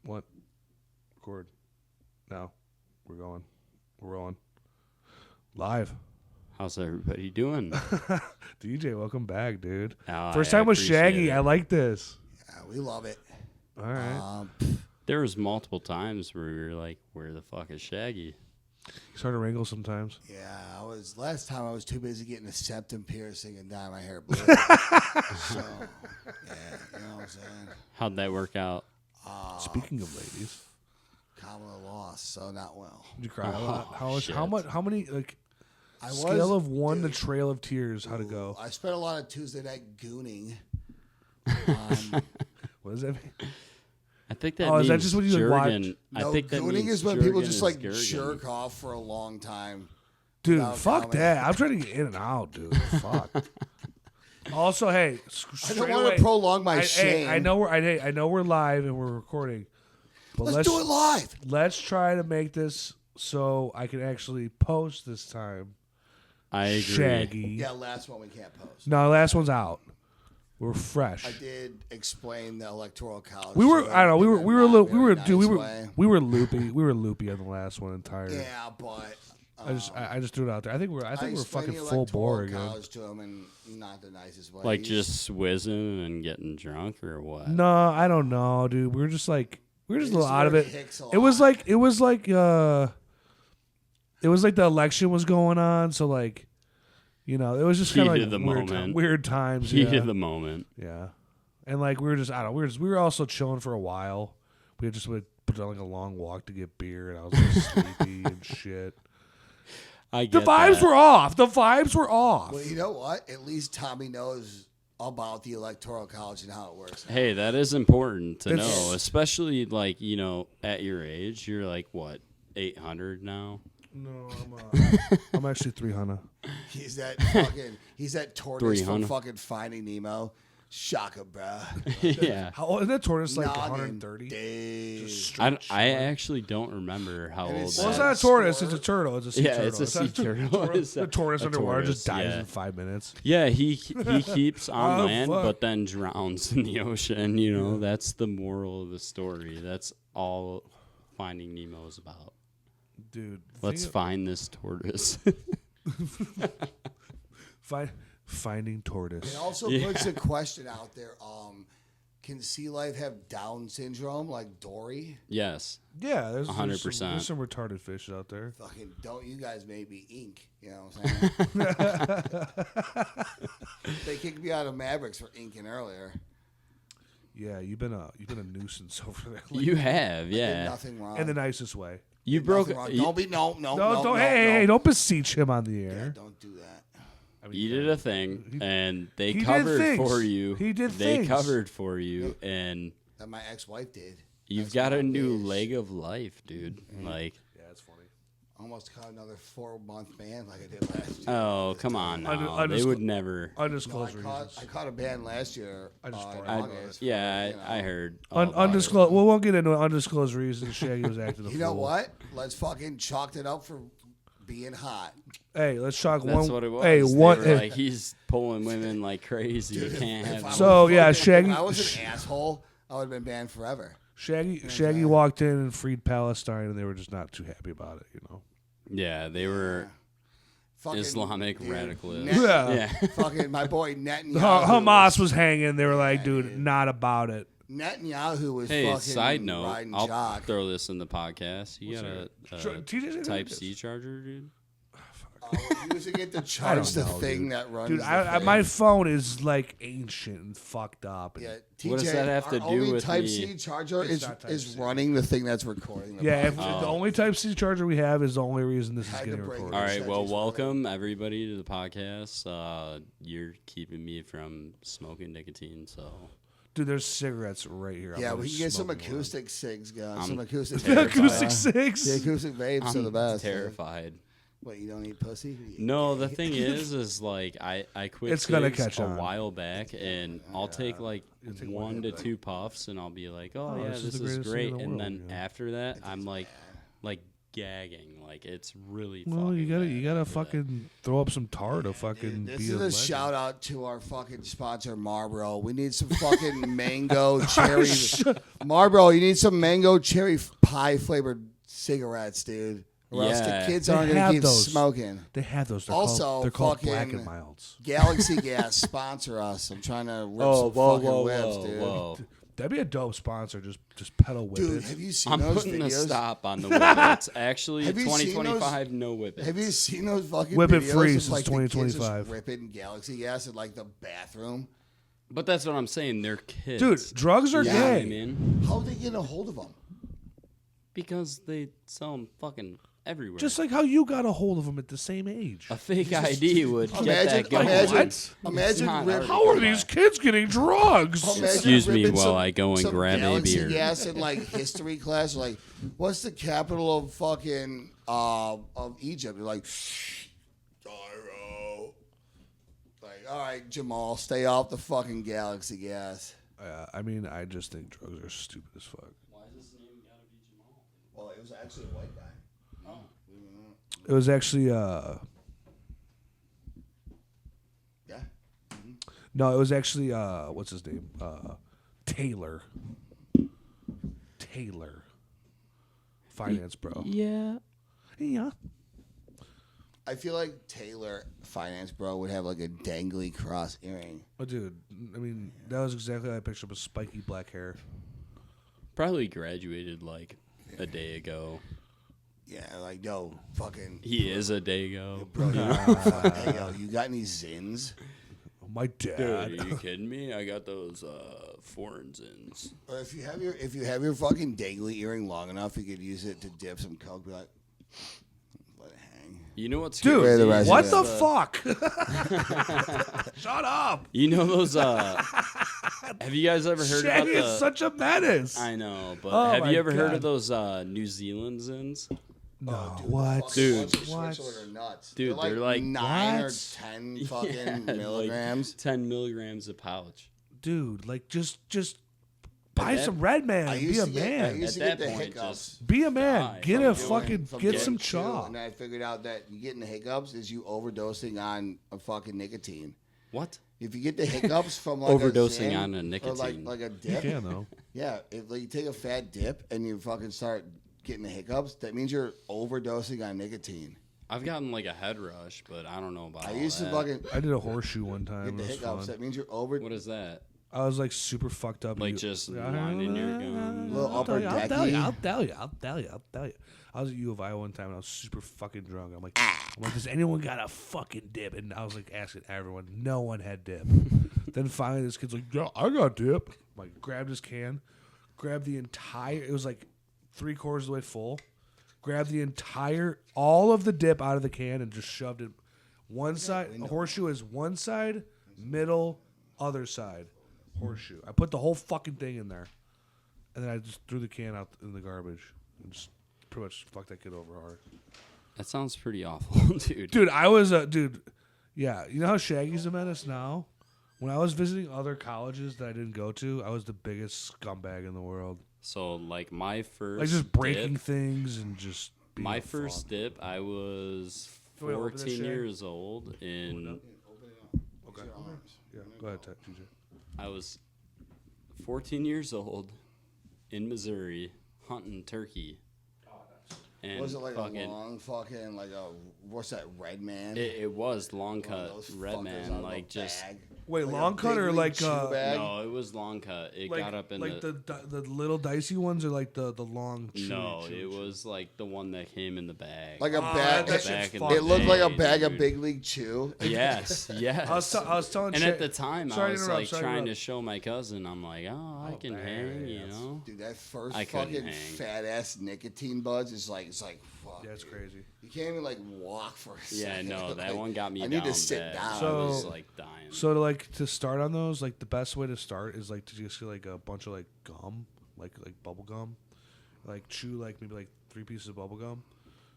What? Record. Now. We're going. We're rolling. Live. How's everybody doing? DJ, welcome back, dude. Oh, First time with Shaggy. I like this. Yeah, we love it. All right. There was multiple times where we were like, where the fuck is Shaggy? It's hard to wrangle sometimes. Yeah, last time I was too busy getting a septum piercing and dyeing my hair blue. So, yeah, you know what I'm saying? How'd that work out? Speaking of ladies. Kamala lost, so not well. Did you cry a lot? Shit. How many, scale of 1 to trail of tears, how'd it go? I spent a lot of Tuesday night gooning. What does that mean? I think that Oh, means is that just what you watch? No, I think that gooning means is when people Jurgen just is like Jurgen. jerk off for a long time. Dude, without fuck comment. that. I'm trying to get in and out, dude. Fuck. Also, hey, I don't want to prolong my shame. I know we're live and we're recording. But Let's do it live. Let's try to make this so I can actually post this time. I agree. Shaggy. Yeah, last one we can't post. No, last one's out. We're fresh. I did explain the electoral college. We were. to I don't know. We them were. in We a were. not We were. very Dude, we nice were. way. We were loopy. We were loopy on the last one entirely. Yeah, but I just threw it out there. I think we're explained fucking the full bore electoral again. college to him in not the nicest way. Like just whizzing and getting drunk or what? No, I don't know, dude. We were just a little out of it. Hicks a It was lot. like the election was going on, so like, you know, it was just kind of Heat like of the moment. weird times. Heat Yeah. of the moment. Yeah, and like we were just we were also chilling for a while. We just would put on like a long walk to get beer, and I was just sleepy and shit. I The get vibes that. were off. The vibes were off. Well, you know what? At least Tommy knows about the electoral college and how it works. Hey, that is important to It's- know, especially like, you know, at your age. You're like, what, 800 now? No, I'm actually 300. He's that tortoise from 300. fucking Finding Nemo. Shaka, bruh. Yeah. How old is that tortoise? Like Noggin 130. days. I actually don't remember how And old it's- Well, it's that not a is. tortoise. It's a turtle. It's a sea Yeah, turtle. it's a sea turtle. The tortoise A underwater tortoise, just dies yeah. in 5 minutes. Yeah, he keeps on Oh, land, fuck. but then drowns in the ocean. You know, that's the moral of the story. That's all Finding Nemo is about. Dude, Let's find this tortoise. finding tortoise. It also puts a question out there. Can sea life have Down syndrome like Dory? Yes. Yeah, there's 100%. There's some retarded fish out there. Fucking don't you guys maybe ink? You know what I'm saying? They kicked me out of Mavericks for inking earlier. Yeah, you've been a nuisance over there. You have, I did yeah. nothing wrong. In the nicest way. You Did broke. nothing wrong. You, Don't be no. Don't hey, don't beseech him on the Yeah, air. don't do that. I mean, you did a thing, and they he did covered things. for you. He did They things. covered for you, and That my ex-wife did. you've That's got what a it new is. leg of life, dude. Like, Yeah, it's funny. Almost caught another 4-month ban like I did last year. oh, come on now. They would never. No, Undisclosed I reasons. caught a ban last year. I just in farted. August. Yeah, you know. I heard. all about it. Undisclosed. We won't get into undisclosed reasons. Shaggy was acting a You know fool. what? Let's fucking chalk it up for being hot. Hey, let's talk That's one. what it was. Hey, They one. were like, he's pulling women like crazy. You can't have. If I him. So, was yeah, fucking- Shaggy- If I was an asshole, I would have been banned forever. Shaggy walked in and freed Palestine, and they were just not too happy about it. You know. Yeah, they were Fucking, Islamic dude, radicalists. Yeah. Yeah. Fucking my boy Netanyahu. Hamas was hanging. They were like, dude, not about it. Netanyahu was Hey, fucking side note, riding I'll jock. throw this in the podcast. You got a TJ's Type C charger, dude? We're using it to charge the know, thing dude. that runs. Dude, the thing. my phone is like ancient and fucked up. And Yeah, TJ, What does that have to our do only with Type the- C charger It's is not Type is C. running the thing that's recording. The yeah, if podcast. the only Type C charger we have is the only reason this is Had to getting break recorded. All right, Sanchez well, for welcome everybody to the podcast. You're keeping me from smoking nicotine, so Dude, there's cigarettes right here. I'm Yeah, gonna we can get some smoke one. acoustic cigs, guys. I'm Some acoustic. terrified. Acoustic The six. acoustic vapes are the I'm best. man. terrified. What, you don't eat pussy? No, the thing is like I quit It's gonna cigs catch a on. while back, and I'll take like take 1 to one hit, 2 puffs, and I'll be like, oh, yeah, this is this the is greatest thing great. in the And world, then yeah. after that, I'm like gagging. Like it's really. Well, you fucking gotta bad for that. fucking throw up some tar to fucking This be is a a legend. shout out to our fucking sponsor, Marlboro. We need some fucking mango cherry. Marlboro, you need some mango cherry pie flavored cigarettes, dude. Or else the Yeah. kids They aren't gonna have keep those. smoking. They have those. They're Also, called, they're called Black fucking- and Milds. Galaxy Gas sponsor us. I'm trying to rip Oh, some whoa, fucking whoa, whips, whoa, dude. whoa! That'd be a dope sponsor. Just pedal whip Dude, it. have you seen I'm those putting a videos? stop on the whippets. Actually, Have you seen 2025, no whippets. Have you seen those fucking Whip it videos free of, since like, the kids just 2025. ripping Galaxy Gas in like the bathroom? But that's what I'm saying. They're kids, Dude, drugs are You know what I gay. mean? How are they getting a hold of them? Because they sell them fucking everywhere. Just like how you got a hold of them at the same age. a fake ID would get Imagine, that going. imagine, What? imagine not ripping. How are these kids getting drugs? Imagine Excuse me ripping while some- I go and some grab a Galaxy beer. Gas in like history class, like, what's the capital of fucking of Egypt? You're like, Cairo. Like, all right, Jamal, stay off the fucking Galaxy Gas. I mean, I just think drugs are stupid as fuck. Why does his name gotta be Jamal? Well, it was actually a white guy. Oh. It was actually Yeah. no, it was actually what's his name? Taylor. Taylor. Finance bro. Yeah. Yeah. I feel like Taylor Finance Bro would have like a dangly cross earring. Oh, dude. I mean, that was exactly how I pictured with spiky black hair. Probably graduated like a day ago. Yeah, like, no, fucking. He is a day ago. Bro, hey, yo, you got any zins? My Dude, dad. are you kidding me? I got those foreign zins. Or if you have your fucking dangly earring long enough, you could use it to dip some coke. Be like, let it hang. You know what's Dude, Where the crazy? rest what of the it. fuck? Shut up. You know those have you guys ever heard about Shaggy is the such a menace. I know, but Oh have my you ever heard God. of those New Zealand zins? No, Fucking what? Dude. ones in What? Switzerland are nuts. Dude, they're like 9 or what? 10 fucking Yeah, milligrams. Like 10 milligrams a pouch. Dude, like just buy that- some Red Man. I and be used a to get, I man. used to At get that the point, hiccups. just Be a man. die Get from a doing- fucking from get getting some two, chaw. And I figured out that you getting the hiccups is you overdosing on a fucking nicotine. What? If you get the hiccups from like Overdosing a Zyn on a or nicotine. like a You dip, can though. yeah. If like, you take a fat dip and you fucking start getting the hiccups, that means you're overdosing on nicotine. I've gotten like a head rush, but I don't know about I all used to that. fucking I did a horseshoe one time. get It the was hiccups. fun. That means you're over. What is that? I was like super fucked up. Like You- just Yeah, winding your gums. Little I'll tell upper you, I'll tell you, decky. I'll tell you. I was at U of I one time and I was super fucking drunk. I'm like, does anyone got a fucking dip? And I was like asking everyone. No one had dip. Then finally this kid's like, yeah, I got dip. I'm like, grabbed his can, grabbed the entire, it was like 3/4 of the way full. Grabbed the entire, all of the dip out of the can and just shoved it one side. A horseshoe is one side, middle, other side. Horseshoe. I put the whole fucking thing in there. And then I just threw the can out in the garbage and just pretty much fucked that kid over hard. That sounds pretty awful, dude. Dude, I was yeah, you know how Shaggy's a menace now? When I was visiting other colleges that I didn't go to, I was the biggest scumbag in the world. So like my first Like just breaking dip, things and just being my a first fuck. dip, I was Can we open this 14 shit? years old in Okay. Yeah, go ahead, TJ. I was 14 years old in Missouri hunting turkey. And Was it like fucking, a long fucking like a what's that red man? It was long One of cut those red fuckers man, out of a like just bag. Wait, Like a long cut big or league like chew bag? no, it was long cut. It like, got up in like the the little dicey ones or like the long chewy, no, chewy, it chewy? was like the one that came in the bag. Like a Oh, bag. that shit's It, back in fucked. it looked like a day, bag of dude. big league chew. Yes, yes. I was telling and Shay- at the time, Sorry I to was interrupt, like sorry to trying to interrupt. show my cousin. I'm like, oh, I can hang, you badass. know. Dude, that first I couldn't fucking hang. fat ass nicotine buds is like fuck. Yeah, it's dude. crazy. You can't even like walk for a Yeah, second. no, that Like, one got me I down need to sit bad. down. I was So- like dying. So to start on those, like the best way to start is like to just get like a bunch of like gum, like bubble gum, like chew like maybe like 3 pieces of bubble gum,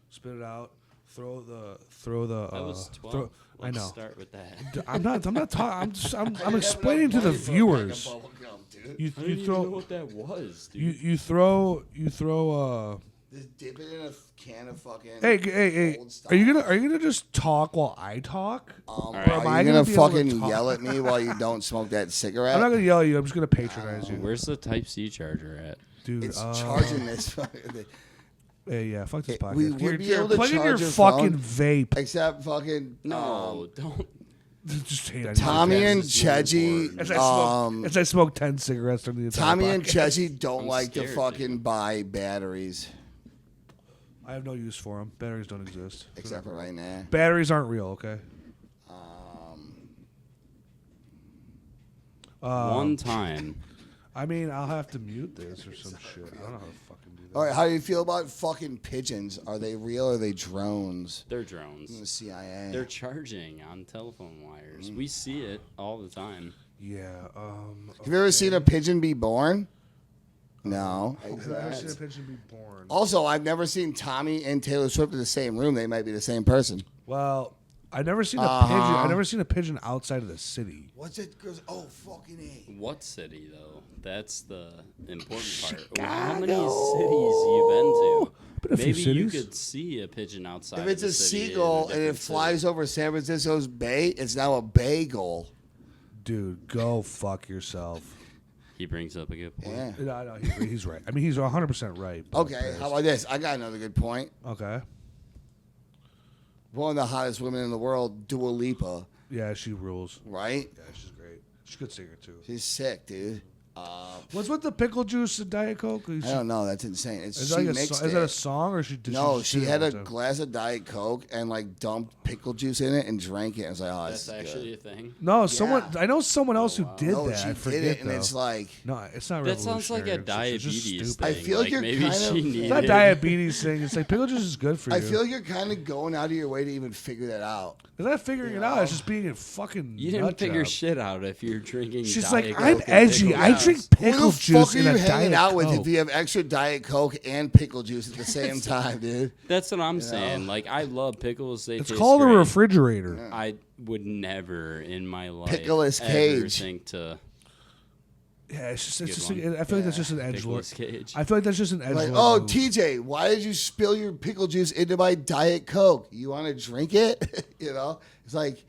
spit it out, throw the. I was 12. throw- I Let's know. start with that. I'm not talking. I'm I didn't explaining have to the enough money for a bag of viewers. bubble gum, dude. You I didn't you even know throw what that was, dude. you throw Just dip it in a can of fucking. Hey! Old Are you gonna just talk while I talk? Are am I you gonna gonna be able to fucking talk? yell at me while you don't smoke that cigarette? I'm not gonna yell at you. I'm just gonna patronize you, Where's the Type C charger at? dude. It's charging this. Hey, yeah, fuck this podcast. we would be able to plug in your charge your fucking phone. vape. Except fucking No, don't. Just hate on you. Tommy and This is really Cheji. important. As I smoke 10 cigarettes during the entire Tommy and podcast. Cheji don't I'm like to scared, fucking dude. buy batteries, I have no use for them. Batteries don't exist. except for right now. Batteries aren't real, okay? One time. I mean, I'll have to mute this or some shit. I don't know how to fucking do that. All right, how do you feel about fucking pigeons? Are they real or are they drones? They're The drones. CIA. They're charging on telephone wires. We see it all the time. Yeah. Have you ever seen a pigeon be born? No. I've never seen a pigeon be born. Also, I've never seen Tommy and Taylor Swift in the same room. They might be the same person. Well, I've never seen a pigeon. I've never seen a pigeon outside of the city. What's it? Oh, fucking A. What city, though? That's the important part. How many cities you been to? Been a few Maybe you cities. could see a pigeon outside. If it's of a the city in seagull and it different flies city. over San Francisco's bay, it's now a bagel. Dude, go fuck yourself. He brings up a good point. Yeah. No, he's right. I mean, he's 100% right. but Okay, how about this? I got another good point. Okay. One of the hottest women in the world, Dua Lipa, Yeah, she rules. right? Yeah, she's great. She's a good singer, too. She's sick, dude. What's with the pickle juice and Diet Coke? I don't know. That's insane. Is She that, like mixed is that a it. song or did No, just she do it had all a the time? glass of Diet Coke and like dumped pickle juice in it and drank it. I was like, oh, That's this is actually good. a thing. No, someone. Yeah. I know someone else who wow. did No, that. she I did forget it, and though. it's like No, it's not. That sounds like a revolutionary. It's just diabetes stupid. thing. I feel like you're maybe kind she of- needed. It's not diabetes thing. It's like pickle juice is good for you. I feel like you're kind of going out of your way to even figure that out. It's not figuring it out. It's just being a fucking. You didn't nut figure job. shit out if you're drinking. She's Diet like, Coke I'm and edgy. pickle I juice." drink Who pickle the juice fuck are in you a hanging Diet out with Coke. if you have extra Diet Coke and pickle juice at the same time, dude? That's what I'm saying. Like, I love pickles. They It's taste called a great. refrigerator. I would never in my life Pickleous ever Cage. think to Yeah, it's just. It's Good just one. I feel like that's just an edge lord. Pickleous Cage. I feel like that's just an edge Like, lord oh, move. TJ, why did you spill your pickle juice into my Diet Coke? You want to drink it? You know, it's like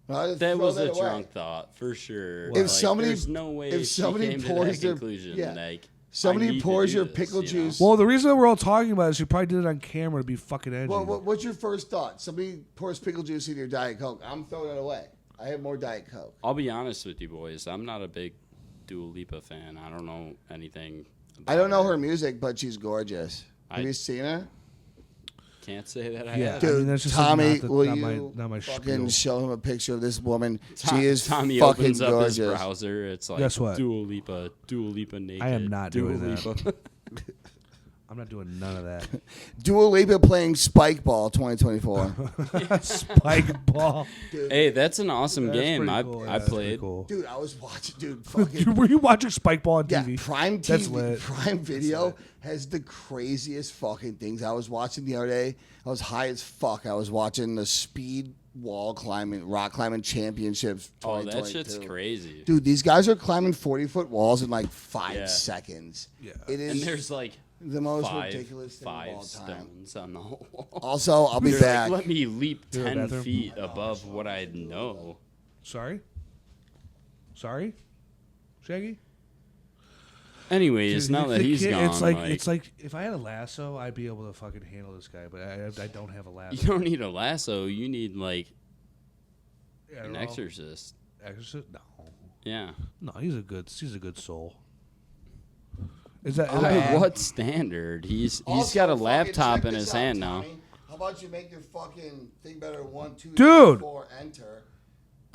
I'll just That throw was a away. drunk thought for sure. If Like, somebody- there's no way if somebody she came to pours that their- conclusion. yeah. Like, I Somebody need to pours do your this, pickle you know? juice. Well, the reason that we're all talking about it is you probably did it on camera to be fucking edgy. What's your first thought? Somebody pours pickle juice in your Diet Coke. I'm throwing it away. I have more Diet Coke. I'll be honest with you boys. I'm not a big Dua Lipa fan. I don't know anything. I don't know her music, but she's gorgeous. Have I- you seen her? Can't say that I Yeah. have. Dude, I mean, that's just Tommy, not the- will not you my- not my fucking spiel. show him a picture of this woman? Tom- She is Tommy fucking opens up his gorgeous. browser. It's like Guess what? Dua Lipa naked. I am not Dua doing that. Lipa. I'm not doing none of that. Dua Lipa playing Spike Ball 2024. Spike ball. Hey, that's an awesome That's game. pretty I cool. Yeah, I that's pretty played. cool. Dude, I was watching, fucking. Were you watching Spike ball on Yeah, TV? Prime That's TV, lit. Prime Video has the craziest fucking things. I was watching the other day. I was high as fuck. I was watching the speed wall climbing, rock climbing championships. Oh, that 2022. shit's crazy. Dude, these guys are climbing 40-foot walls in like 5 Yeah. seconds. Yeah. It And is there's like the most five, ridiculous thing of all five time. stones on the wall. Also, I'll be They're back. like, let me leap You have a 10 bathroom? feet above what I know. Sorry? Shaggy? Anyways, Dude, now that the he's kid- gone, it's like if I had a lasso, I'd be able to fucking handle this guy, but I don't have a lasso. you don't need a lasso. You need like Yeah, an well, exorcist. Exorcist? No, Yeah. no, he's a good soul. Is that? By what standard? He's Also, got a fucking laptop check in this his out, hand now. Tommy. How about you make your fucking thing better? 1, 2, Dude! 3, 4, enter.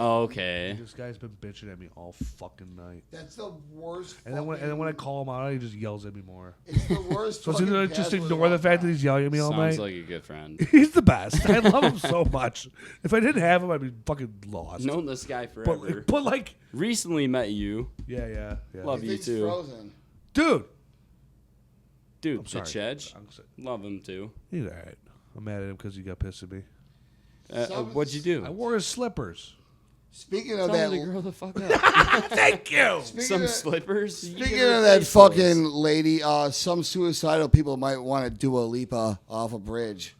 Okay. This guy's been bitching at me all fucking night, That's the worst. and then when I call him out, he just yells at me more. It's the worst. So it's fucking either just password ignore of the all fact that time. he's yelling at me all Sounds night. like a good friend. He's the best. I love him so much. If I didn't have him, I'd be fucking lost. Known this guy forever. but like, Recently met you. yeah. Love He you thinks too. Frozen. Dude. Dude, I'm the sorry. Chedge. I'm sorry. Love him too. He's all right. I'm mad at him because he got pissed at me. What'd you do? I wore his slippers. Speaking of Tell that, him to grow the fuck up. Thank you. Some slippers. Speaking of that fucking lady, some suicidal people might want to do a leap off a bridge.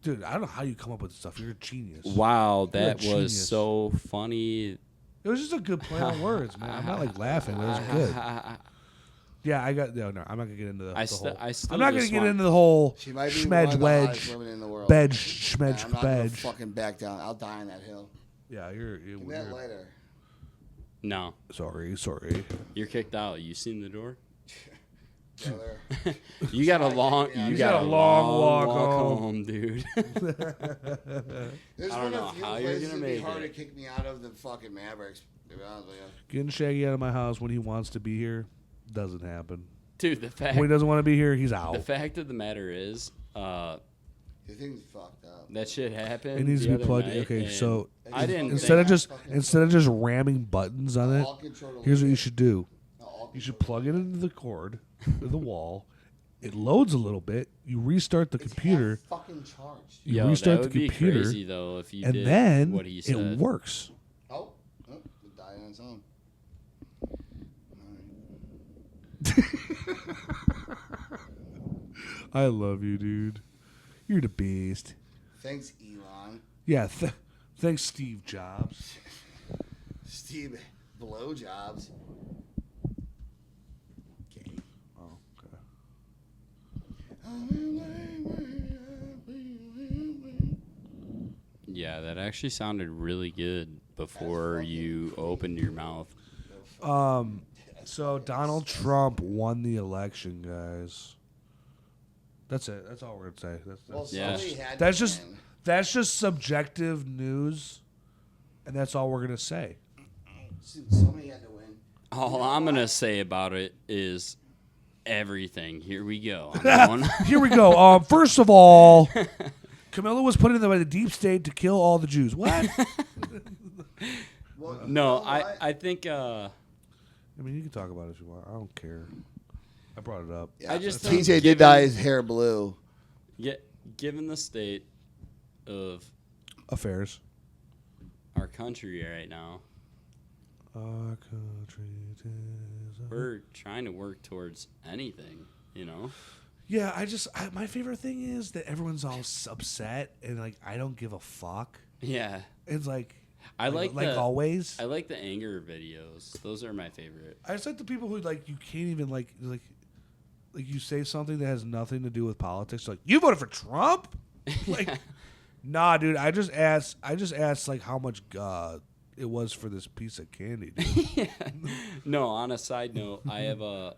Dude, I don't know how you come up with this stuff. You're a genius. Wow, You're a that was genius. so funny. It was just a good play on words, man. I'm not like laughing. It was good. Yeah, I got no. I'm not gonna get into the whole. I still I'm not gonna just get want- into the whole She might be one schmedge of the hottest wedge, women in the world. bedge Yeah, schmedge I'm not gonna bedge. fucking back down. I'll die on that hill. Yeah, you're Give me that lighter. No, sorry. you're kicked out. You seen the door? Brother. You got a long. Yeah, You he's got a long walk home. home, dude. There's I one don't know of the few how you're places gonna it'd be make hard to it. kick me out of the fucking Mavericks. To be honest with you. Getting Shaggy out of my house when he wants to be here doesn't happen. Dude, the fact When he doesn't want to be here, he's out. the fact of the matter is, The thing's fucked up. that shit happened. It needs the to be other plugged. night, Okay, and so I didn't instead of think- just ramming buttons on it, All control here's what delete. you should do. All You should control plug it into the cord, to the wall. It loads a little bit. You restart the delete. It's computer. half fucking charged. You Yo, restart that the would be computer, crazy though if you and did then what he it said. works. Oh, it died on its own. I love you, dude. You're the best. Thanks, Elon. Yeah. Thanks, Steve Jobs. Steve Blowjobs. Okay. Oh, okay. Yeah, that actually sounded really good before you opened your mouth. So Donald Trump won the election, guys. That's it. That's all we're gonna say. Well, Yeah. somebody had That's to just win. that's just subjective news, and that's all we're gonna say. Somebody had to win. All I'm gonna say about it is everything. Here we go. I'm going- Here we go. First of all, Camilla was put in there by the deep state to kill all the Jews. What? Well, no, you know what? I think I mean, you can talk about it if you want. I don't care. I brought it up. Yeah, I just TJ think did given- dye his hair blue. given the state of Affairs. our country right now, Our country is a- we're trying to work towards anything, you know? Yeah, my favorite thing is that everyone's all upset and like I don't give a fuck. Yeah. It's like I like the- always. I like the anger videos. Those are my favorite. I just like the people who like you can't even like you say something that has nothing to do with politics. Like you voted for Trump? Like, nah, dude. I just asked like how much it was for this piece of candy. Dude. No, on a side note, I have a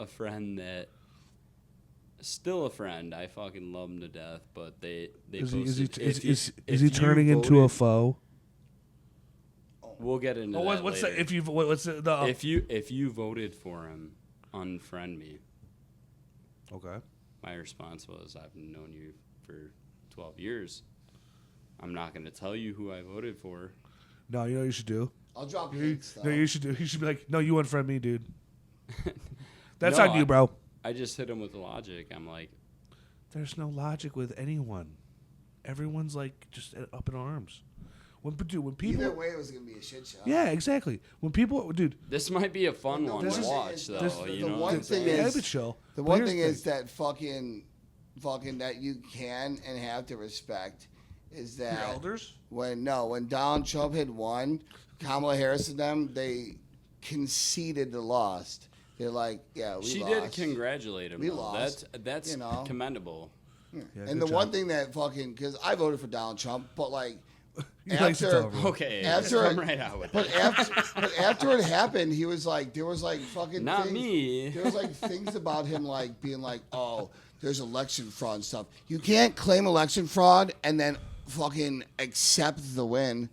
friend that still a friend. I fucking love him to death, but they Is posted, he turning into a foe? We'll get into Oh, that what's later. the if you what's the If you voted for him, unfriend me. okay. My response was, I've known you for 12 years. I'm not going to tell you who I voted for. No, you know what you should do. I'll drop You, hints, though. no, you should do. You should be like, no, you unfriend me, dude. That's No, on you, bro. I just hit him with logic. I'm like, There's no logic with anyone. Everyone's like just up in arms. When people, Either way, it was going to be a shit show. yeah, exactly. When people, dude, this might be a fun No, one this to is- watch, though. this- You the know, one thing yeah, is- it's chill. The But one here's thing the is that fucking that you can and have to respect is Your that elders. when Donald Trump had won, Kamala Harris and them, they conceded the lost. They're like, yeah, we she lost. did congratulate him. We though. lost, That's you know. commendable. Yeah, And good the one job. thing that fucking, because I voted for Donald Trump, but like He likes to after tell everyone. Okay, After come it- right out with but that. after it happened, he was like, there was like fucking Not things, me. There was like things about him like being like, oh, there's election fraud and stuff. You can't claim election fraud and then fucking accept the win.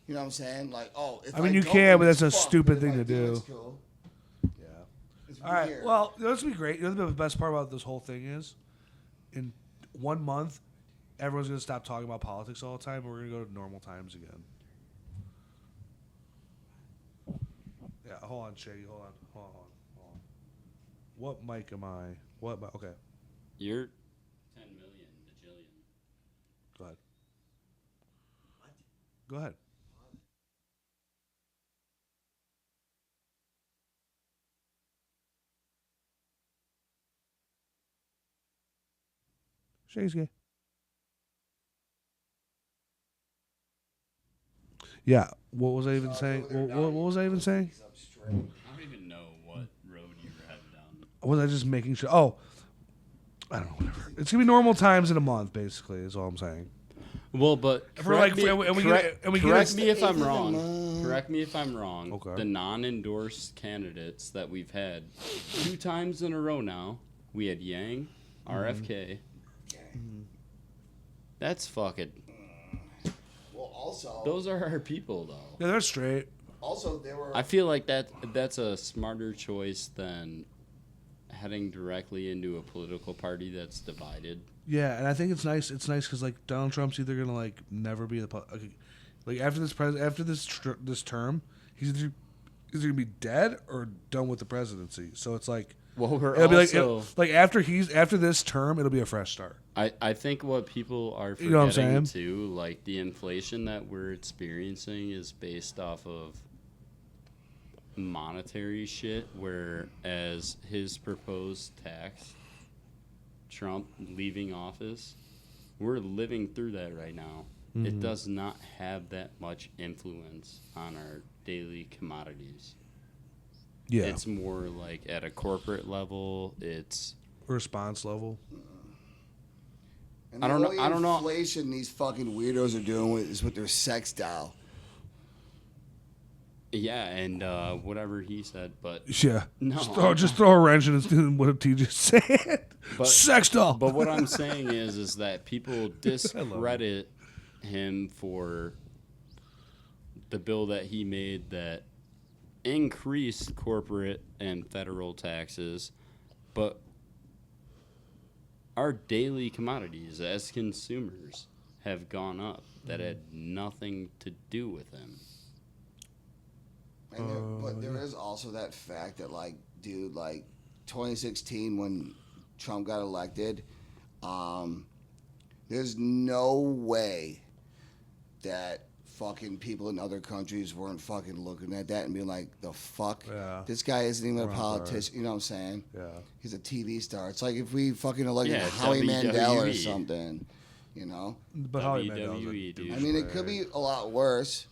You know what I'm saying? Like, oh, if I mean, you don't can, win, but that's it's a fucked. stupid If thing I to do. It's cool. Yeah. It's All right. weird. Well, this would be great. You know, the best part about this whole thing is, in 1 month, everyone's gonna stop talking about politics all the time, and we're gonna go to normal times again. Yeah. Hold on, Shaggy. Hold on. What mic am I? What? Okay. You're 10 million bajillion. Go ahead. Go ahead. Shaggy's gay. Yeah. What was I even saying? What was I even saying? I don't even know what road you were heading down. Was I just making sure? Oh, I don't know. Whatever. It's gonna be normal times in a month, basically. Is all I'm saying. Well, but For like, correct me if I'm wrong. Correct me if I'm wrong. Okay. The non-endorsed candidates that we've had 2 times in a row now, we had Yang, RFK. That's fucking. Well, also Those are our people, though. Yeah, they're straight. Also, there were. I feel like that's a smarter choice than heading directly into a political party that's divided. Yeah, and I think it's nice. It's nice because like Donald Trump's either gonna like never be like after this term, he's either gonna be dead or done with the presidency. So it's like Well, we're it'll also be like after this term, it'll be a fresh start. I think what people are forgetting You know what I'm saying? too, like the inflation that we're experiencing is based off of monetary shit, whereas his proposed tax, Trump leaving office, we're living through that right now. Mm-hmm. It does not have that much influence on our daily commodities. Yeah, It's more like at a corporate level, it's response level. And I don't know- the I don't know. Inflation these fucking weirdos are doing is with their sex doll. yeah, and whatever he said, but Yeah, No, just throw a wrench in his what T just said. But- Sex doll. But what I'm saying is that people discredit him for the bill that he made that increased corporate and federal taxes, but our daily commodities as consumers have gone up that had nothing to do with him. And but there is also that fact that, like, dude, like 2016 when Trump got elected, there's no way that fucking people in other countries weren't fucking looking at that and being like, the fuck? Yeah. This guy isn't even a We're on politician. You know what I'm saying? Yeah. He's a TV star. It's like if we fucking elected Yeah, Howie Mandel or WWE. something, you know? But Howie Mandel's a WWE, dude. I mean, it could be a lot worse.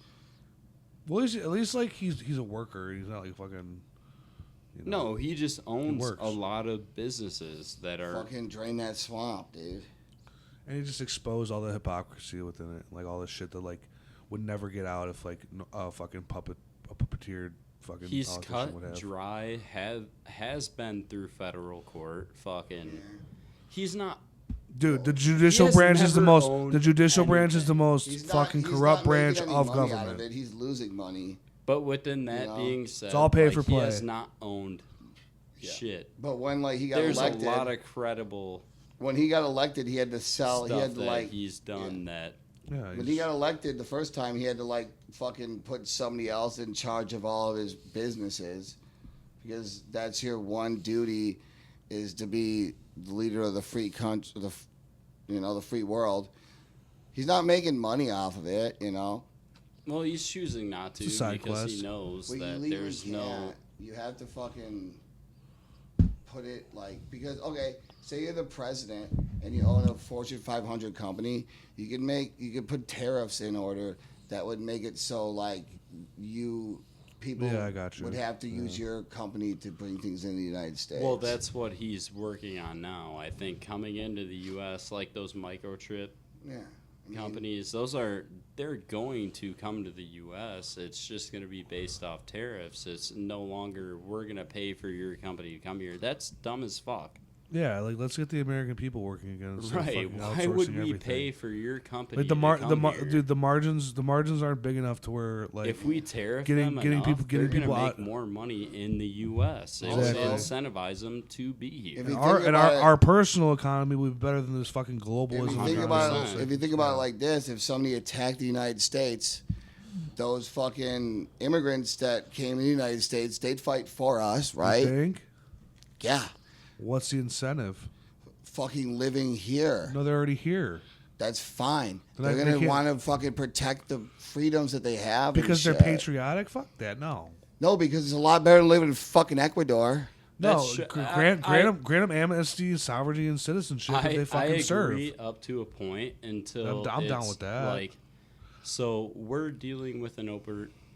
Well, at least like he's a worker. He's not like fucking. You know. No, he just owns works. a lot of businesses that are. Fucking drain that swamp, dude. And he just exposed all the hypocrisy within it, like all the shit that like would never get out if like a fucking puppeteered fucking. He's politician cut would have. dry. Has been through federal court. Fucking. He's not. Dude, the judicial has branch is the never most. owned The judicial branch is the most He's fucking he's corrupt not making branch any of money out government. it. He's losing money. But within that know? being said, It's all pay for He has play. not owned shit. But when like he got There's elected, a lot of credible when he got elected, he had to sell. stuff He had to that like he's done that. Yeah, when he got elected the first time, he had to like fucking put somebody else in charge of all of his businesses, because that's your one duty, is to be the leader of the free country, the free world. He's not making money off of it, you know. Well, he's choosing not to It's a side because quest. he knows Well, you that legally there's no. can't. You have to fucking put it like, because okay, say you're the president and you own a Fortune 500 company, you could put tariffs in order that would make it so like people Yeah, I got you. would have to use your company to bring things into the United States. Well, that's what he's working on now. I think coming into the U.S., like those microchip yeah. I mean, companies, they're going to come to the U.S. It's just going to be based off tariffs. It's no longer we're going to pay for your company to come here. That's dumb as fuck. Yeah, like let's get the American people working again. instead of Right? fucking Why would outsourcing we everything. pay for your company? Like the margins aren't big enough to where like if we tariff getting them people- enough, getting they're people gonna out- make more money in the U.S. It would Exactly. incentivize them to be here. If you our think about it- our personal economy would be better than this fucking If globalism. you think about 100%. it, if you think about it like this, if somebody attacked the United States, those fucking immigrants that came in the United States, they'd fight for us, You right? think? Yeah. What's the incentive? Fucking living here. No, they're already here That's fine. But They're they gonna can't- want to fucking protect the freedoms that they have. because and they're shit. patriotic. Fuck that. No. No, because it's a lot better than living in fucking Ecuador. No, That's grant them amnesty, sovereignty, and citizenship if they fucking I serve. agree up to a point until I'm down it's with that. Like, so we're dealing with an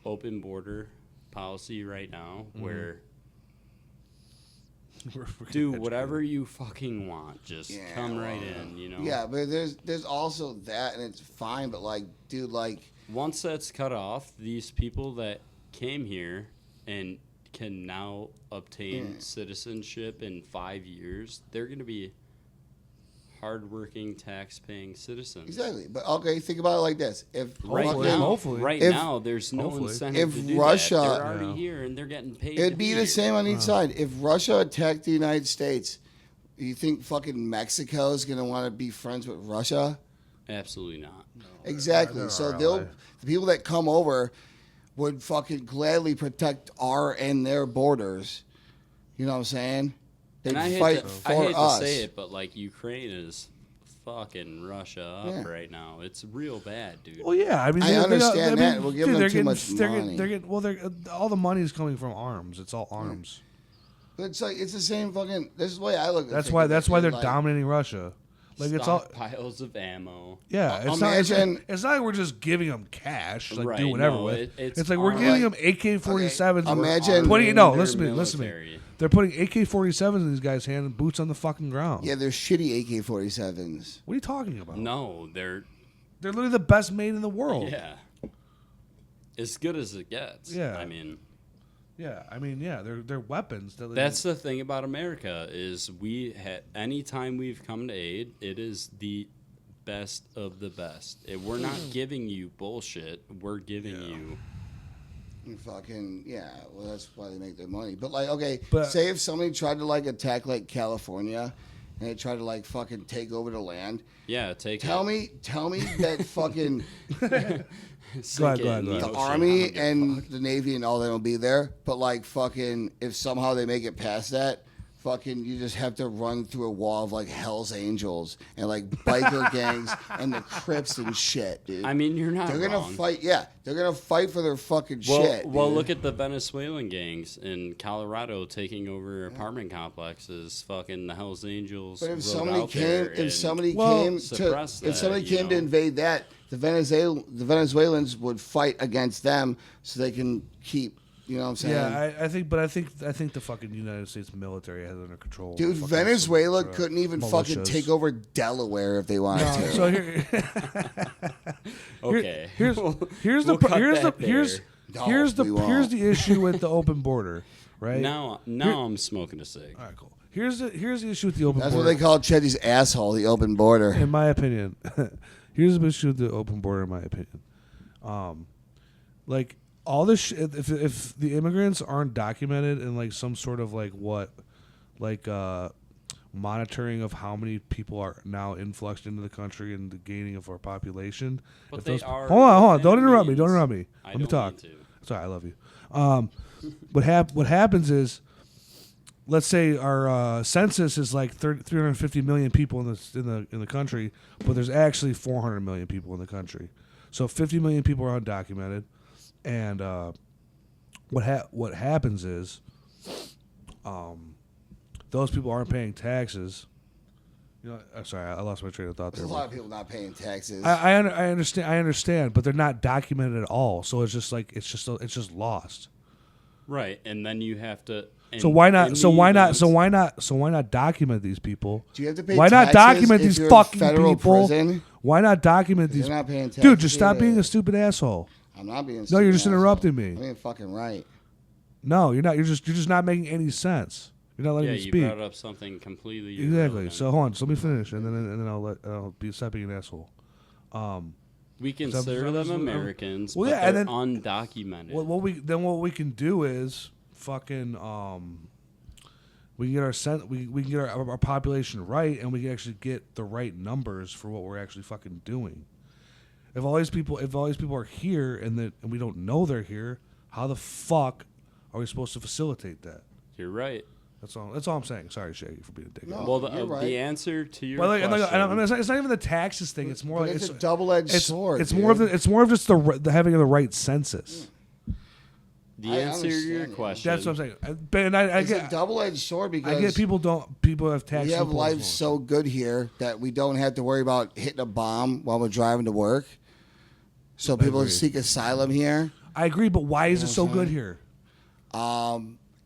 open border policy right now where do whatever you fucking want, just come right in, you know. Yeah, but there's also that, and it's fine. But like, dude, like once that's cut off, these people that came here and can now obtain citizenship in 5 years, they're going to be hardworking, tax-paying citizens. Exactly. But okay, think about it like this: if Hopefully. now, there's no incentive to do Russia, that. They're already here and they're getting paid. It'd be the same on each side. If Russia attacked the United States, you think fucking Mexico is gonna want to be friends with Russia? Absolutely not. No. Exactly. So the people that come over would fucking gladly protect our and their borders. You know what I'm saying? They'd fight for I hate us. to say it, but like Ukraine is fucking Russia up right now. It's real bad, dude. Well, yeah, I mean, I understand that. We're giving them too much money. All the money is coming from arms. It's all arms. But it's like it's the same fucking. This is the way I look at it. That's why they're dominating Russia. Like it's all piles of ammo. Yeah, it's not like we're just giving them cash, like do whatever with. It's like we're giving them AK-47s. Imagine. Listen to me. They're putting AK-47s in these guys' hands and boots on the fucking ground. Yeah, they're shitty AK-47s. What are you talking about? No, they're literally the best made in the world. Yeah, as good as it gets. Yeah, they're weapons. That's the thing about America is anytime we've come to aid, it is the best of the best. We're not giving you bullshit. We're giving you. Fucking well, that's why they make their money. But like, okay, say if somebody tried to like attack like California, and they tried to like fucking take over the land. Yeah, Tell me that fucking go ahead. The Army and the Navy and all them will be there. But like fucking, if somehow they make it past that, fucking, you just have to run through a wall of like Hell's Angels and like biker gangs and the Crips and shit, dude. I mean, you're not. They're gonna wrong. fight. Yeah, they're gonna fight for their fucking shit. Well, dude. look at the Venezuelan gangs in Colorado taking over apartment complexes. Fucking the Hell's Angels. But if somebody came to invade that, the Venezuelans would fight against them so they can keep. You know what I'm saying? Yeah, I think the fucking United States military has it under control. Dude, Venezuela couldn't even fucking take over Delaware if they wanted to. So here's the issue with the open border, right? Now I'm smoking a cig. All right, cool. Here's the issue with the open border. That's what they call Chetty's asshole, the open border. In my opinion, here's the issue with the open border. In my opinion, like. All this shit, if the immigrants aren't documented in like some sort of monitoring of how many people are now influxed into the country and the gaining of our population. But they are. Hold on. Don't interrupt me. Let me talk. Sorry, I love you. What happens is, let's say our census is like 350 million people in the country, but there's actually 400 million people in the country. So 50 million people are undocumented. And what happens is, those people aren't paying taxes. You know, I'm sorry, I lost my train of thought there. There's a lot of people not paying taxes. I understand, but they're not documented at all. So it's just lost. Right, and then you have to. So why not document these people? Do you have to pay Why taxes not document if these you're in fucking federal people? Prison? Why not document these? They're not paying taxes. Dude, just stop being a stupid asshole. I'm not being. No, you're just interrupting me. I'm being fucking right. No, you're not. You're just not making any sense. You're not letting me speak. Yeah, you brought up something completely exactly. Irrelevant. So hold on. So let me finish, and then I'll stop being an asshole. We consider them Americans, well, but yeah, they're and then, undocumented. What we can do is fucking we can get our population right, and we can actually get the right numbers for what we're actually fucking doing. If all these people are here and we don't know they're here, how the fuck are we supposed to facilitate that? You're right. That's all I'm saying. Sorry, Shaggy, for being a dickhead. No, well, right. The answer to your question. It's not even the taxes thing. It's more like it's a double-edged sword. It's more of just the having of the right census. The I answer to your understand it. question. That's what I'm saying. And I It's a get double-edged sword because I get people have tax we have loopholes life more. so good here that we don't have to worry about hitting a bomb while we're driving to work. So people agree. seek asylum here. I agree, but why is it so what I'm good saying? here?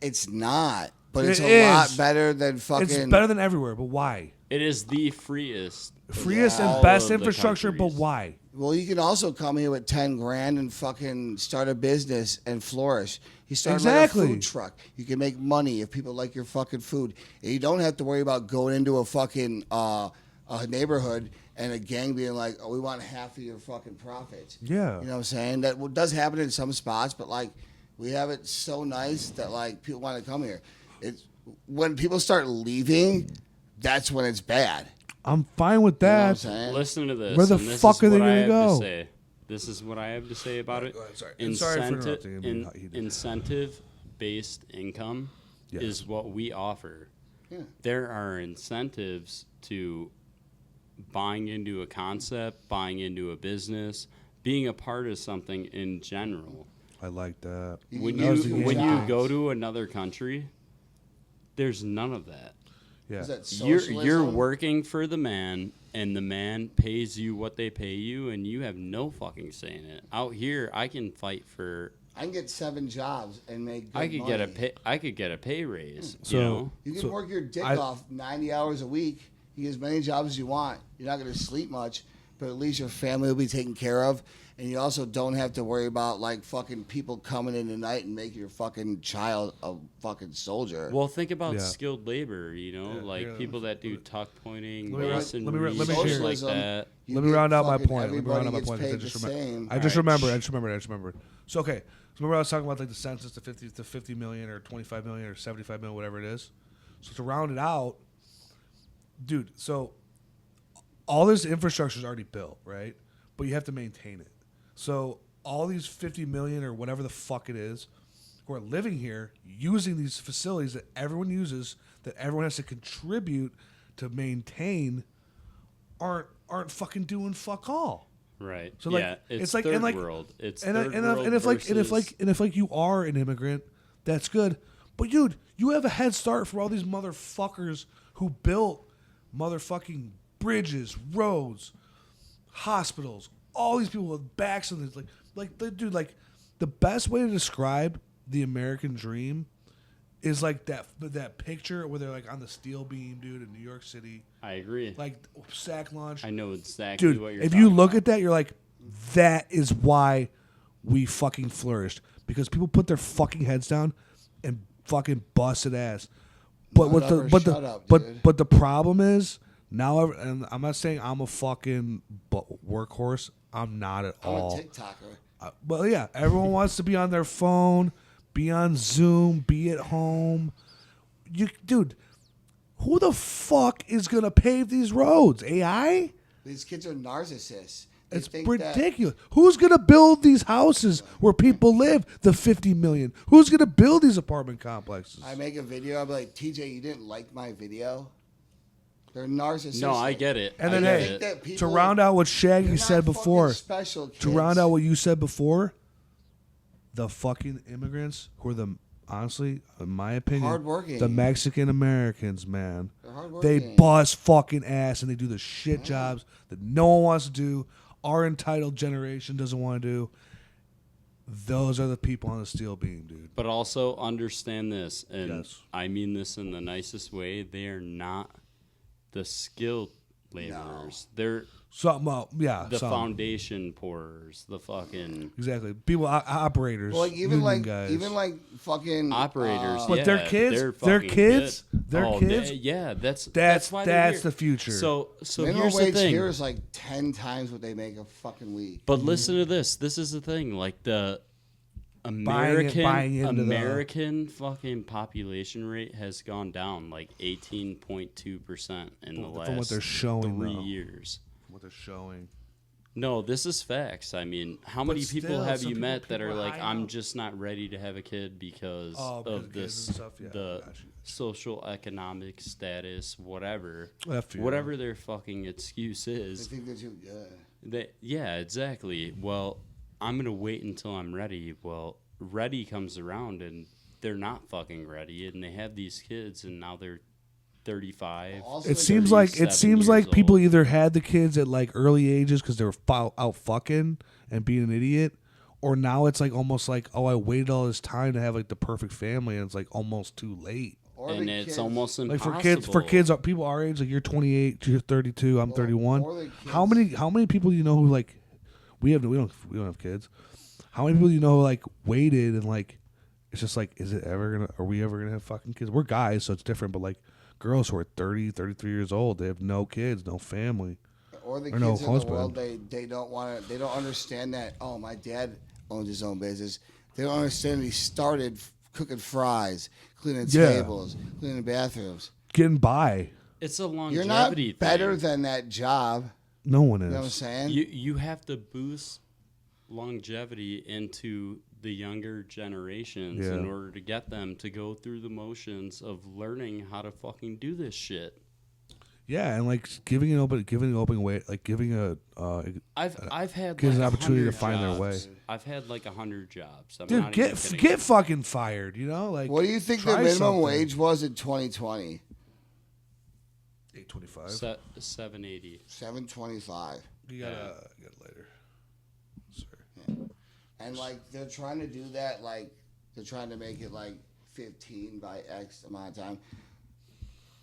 It's not, but It it's a lot is. better than fucking. It's better than everywhere, but why? It is the freest. Freest all and best of the infrastructure, but countries. why? Well, you can also come here with 10 grand and fucking start a business and flourish. You start Exactly. like a food truck. You can make money if people like your fucking food. And you don't have to worry about going into a fucking a neighborhood and a gang being like, "Oh, we want half of your fucking profits." Yeah. You know what I'm saying? That does happen in some spots, but like we have it so nice that like people want to come here. It's when people start leaving, that's when it's bad. I'm fine with You know what I'm that. saying? Listen to this. Where the and this fuck is are they what I gonna have go? To say. This is what I have to say about it. Go ahead, sorry. And sorry for interrupting. I mean, he did. Incentive-based income Yes. is what we offer. Yeah. There are incentives to buying into a concept, buying into a business, being a part of something in general. I like that. When That was you the when you jobs. go to another country, there's none of that. Yeah. Is that You're socialism? working for the man, and the man pays you what they pay you, and you have no fucking say in it. Out here, I can fight for. I can get 7 jobs and make good I could money. get a pay. I could get a pay raise. So- you know, You can So, work your dick I- off 90 hours a week. You get as many jobs as you want. You're not going to sleep much, but at least your family will be taken care of. And you also don't have to worry about like fucking people coming in tonight and making your fucking child a fucking soldier. well, think about Yeah. skilled labor. You know, Yeah, like here, people that do tuck pointing, let me ra- masonry, let me shit share- like Socialism. that. You Let me get round out my fucking point. Let me everybody round out my gets point. 'Cause paid the same. I just Alright. remembered. So okay. So remember I was talking about like the census to 50 million or 25 million or 75 million, whatever it is. So to round it out, dude, so all this infrastructure is already built, right? But you have to maintain it. So all these 50 million or whatever the fuck it is who are living here using these facilities that everyone uses, that everyone has to contribute to maintain, aren't fucking doing fuck all. Right. So like yeah, it's like third and like world. It's and third world if like you are an immigrant, that's good. But dude, you have a head start for all these motherfuckers who built motherfucking bridges, roads, hospitals, all these people with backs on this dude, like the best way to describe the American dream is like that picture where they're like on the steel beam, dude, in New York City, I agree. like sack launch. I know exactly Dude, what you're if talking you look about. at that, you're like, that is why we fucking flourished. Because people put their fucking heads down and fucking busted ass. But what the Whatever, shut up, dude. but the problem is now, and I'm not saying I'm a fucking workhorse. I'm not at I'm all. a TikToker. Well, yeah, everyone wants to be on their phone, be on Zoom, be at home. Dude, who the fuck is gonna pave these roads? AI? These kids are narcissists. They It's think that- ridiculous. Who's gonna build these houses where people live? The 50 million. Who's gonna build these apartment complexes? I make a video. I'll be like, TJ, you didn't like my video? They're narcissists. No, I get it. And I then, get hey, it. that to people- round out what You're Shaggy not said fucking before, special kids. to round out what you said before, the fucking immigrants who are honestly, in my opinion, Hardworking. the Mexican Americans, man. They're They hardworking. bust fucking ass and they do the shit jobs that no one wants to do. Our entitled generation doesn't want to do. Those are the people on the steel beam, dude. But also understand this, and Yes. I mean this in the nicest way. They are not the skilled laborers. They're Something up, yeah. the something. foundation pourers, the fucking Exactly. People, operators, Well, like union guys. even like fucking operators. But yeah, they're kids. They're fucking kids. good. They're Oh, kids. yeah, that's That's why they're here. the future. So minimum here's the wage thing. here is like 10 times what they make a fucking week. But listen to this. This is the thing. Like the Buying into the- American fucking population rate has gone down like 18.2% in the From last what they're showing, 3 though. years. what they're showing. No, this is facts. I mean, how But many people still, have some you people- met that people are like, I I'm know. just not ready to have a kid because Oh, because of of this, kids and stuff? Yeah, the I got you. social economic status, whatever, I feel whatever their fucking excuse They is. think they're too good. Yeah, exactly. Well, I'm gonna wait until I'm ready. Well, ready comes around and they're not fucking ready, and they have these kids, and now they're 35. Also, It seems like 37 people years either had the kids at like early ages because they were out fucking and being an idiot, or now it's like almost like, oh, I waited all this time to have like the perfect family, and it's like almost too late. or and the it's kids- Like almost impossible. for kids, people our age, like you're 28, you're 32, I'm 31. or the How kids- many people do you know who like we don't have kids? How many people do you know who like waited and like it's just like, are we ever gonna have fucking kids? We're guys, so it's different, but like girls who are 30, 33 years old, they have no kids, no family. Or the Or kids no in the husband. world, they don't want to. They don't understand that. Oh, my dad owns his own business. They don't understand that he started cooking fries, cleaning Yeah. tables, cleaning bathrooms. Getting by. It's a You're longevity not thing. better than that job. No one You know what I'm is. saying? You have to boost longevity into the younger generations Yeah. in order to get them to go through the motions of learning how to fucking do this shit. Yeah, and like giving an open way, like giving I've had gives like an opportunity to 100 find their jobs. way. I've had like 100 jobs. I'm dude, not even kidding. get fucking fired, you know? Like What do you think the try minimum something. wage was in 2020? $8.25. 780. $7.25. You gotta get it later. Sorry. And like they're trying to do that, like they're trying to make it like 15 by X amount of time.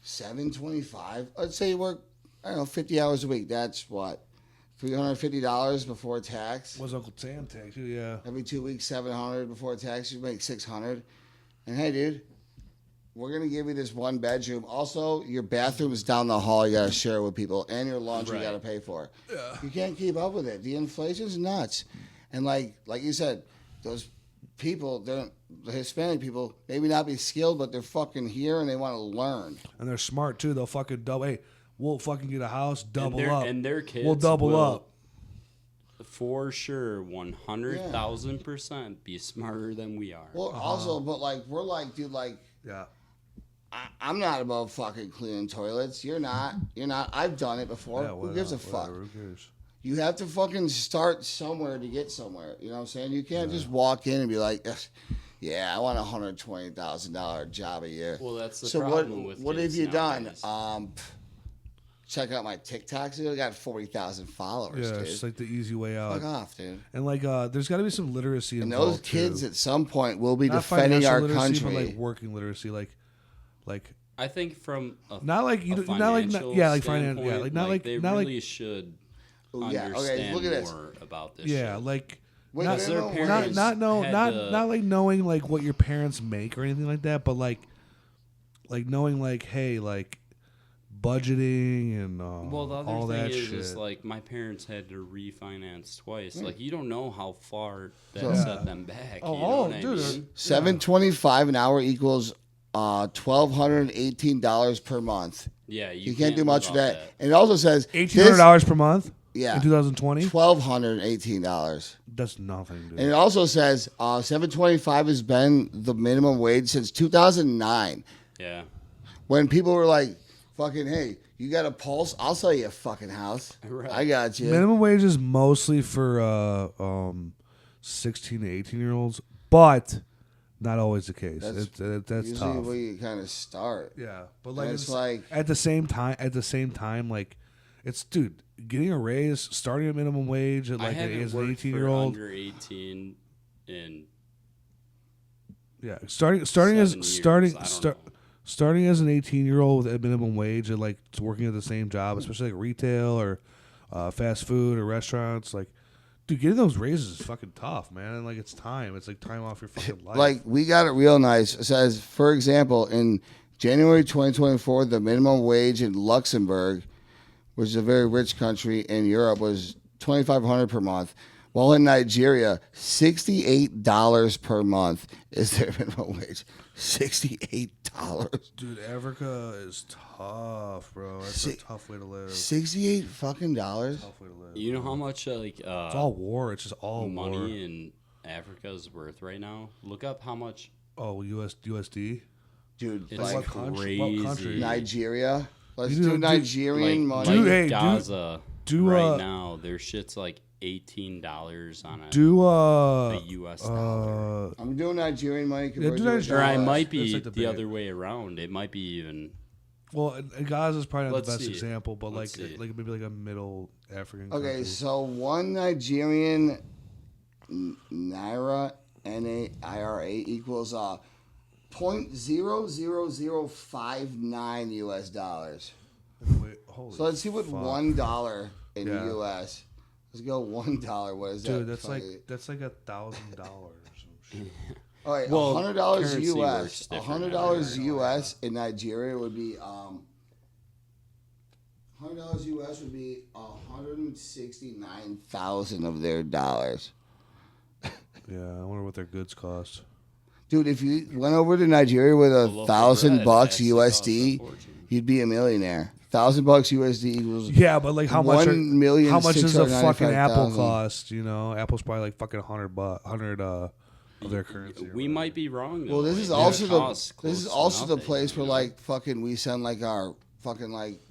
$7.25. Let's say you work, I don't know, 50 hours a week. That's what, $350 before tax. Was Uncle Sam tax you? Yeah. Every 2 weeks, $700 before tax. You make $600. And hey, dude, we're gonna give you this one bedroom. Also, your bathroom is down the hall. You gotta share it with people, and your laundry you Right. gotta pay for. Yeah. You can't keep up with it. The inflation's nuts. And like you said, those people, the Hispanic people, maybe not be skilled, but they're fucking here and they want to learn. And they're smart too. They'll fucking double. Hey, we'll fucking get a house, double up. And their kids We'll double will, up. For sure, 100,000% be smarter than we are. Well, also, but like we're like, dude, like Yeah. I'm not about fucking cleaning toilets. You're not. You're not. I've done it before. Yeah, Who gives a fuck? whatever, who cares? You have to fucking start somewhere to get somewhere. You know what I'm saying? You can't just walk in and be like, "Ugh, yeah, I want a $120,000 job a year. Well, that's the So problem with what have kids you done? nowadays. Check out my TikToks. Dude. I got 40,000 followers, Yeah, dude. it's like the easy way out. Fuck off, dude. And like, there's got to be some literacy And involved those kids too. at some point will be Not defending financial our literacy, country. but like working literacy, like I think from a, not like you, a not like financial yeah, like finance, standpoint, yeah, like not like they not really like should Oh, yeah. Okay, understand look at this. more about this. yeah, shit. like Wait, not, wait, their wait, wait. parents not had to- not like knowing like what your parents make or anything like that, but like knowing like hey like budgeting and Well, the all other thing that is, shit. is like my parents had to refinance twice. Like you don't know how far that So- set them back. Oh, you know oh, what I dude, mean? $7.25 an hour equals $1,218 per month. Yeah, You can't do much with without that. And it also says $1,800 per month. Yeah. In 2020, $1,218. that's nothing, dude. And it also says $7.25 has been the minimum wage since 2009. Yeah. When people were like, "Fucking hey, you got a pulse? I'll sell you a fucking house. Right. I got you." Minimum wage is mostly for 16 to 18-year-olds, but not always the case. That's That's Usually tough. where you kind of start. Yeah, but like it's like- at the same time, like it's dude getting a raise, starting at minimum wage at I like haven't as an worked for 18-year-old. under 18 in Yeah, starting as 7 years. I don't know. starting as an 18-year-old at minimum wage and like working at the same job, especially like retail or fast food or restaurants, like. Dude, getting those raises is fucking tough, man. And like, it's time. It's like time off your fucking life. Like we got it real nice. It says, for example, in January 2024, the minimum wage in Luxembourg, which is a very rich country in Europe, was $2,500 per month. While in Nigeria, $68 per month is their minimum wage. $68. dude, Africa is tough, bro. That's a tough way to live. $68 fucking dollars. Tough way to live. You know how much It's all war. It's just all money war. in Africa is worth right now? Look up how much. Oh, USD. Dude, It's like what country? What country? crazy. Nigeria. Let's You do do- Nigerian Like, money. Dude, hey, Gaza do, right now, their shit's like $18 on a US dollar. I'm doing Nigerian money do converted to Nigerian- Or I dollars. might be That's like the other way around. It might be even. Well, Gaza is probably not Let's the best see. example, but Let's see. like maybe like a middle African. Okay, country. so one Nigerian naira, NAIRA equals 0.00059 US dollars. Wait, holy So let's see what fuck. $1 in Yeah. US. Let's go $1. What is that? Dude, that's Fucking- like $1,000 or some shit. All right, Well, $100 currency US. works different $100 everywhere. US in Nigeria would be $100 US would be 169,000 of their dollars. Yeah, I wonder what their goods cost. Dude, if you went over to Nigeria with loaf of $1,000 bread actually costs a USD, fortune. you'd be a millionaire. $1,000 USD equals Yeah, but like how much? How much does a fucking Apple 1,695,000? cost? You know, Apple's probably like fucking $100 of their currency. or We whatever. might be wrong. Well, though. this is It also costs the this is close to also the nothing, place where you know? like fucking we send like our fucking like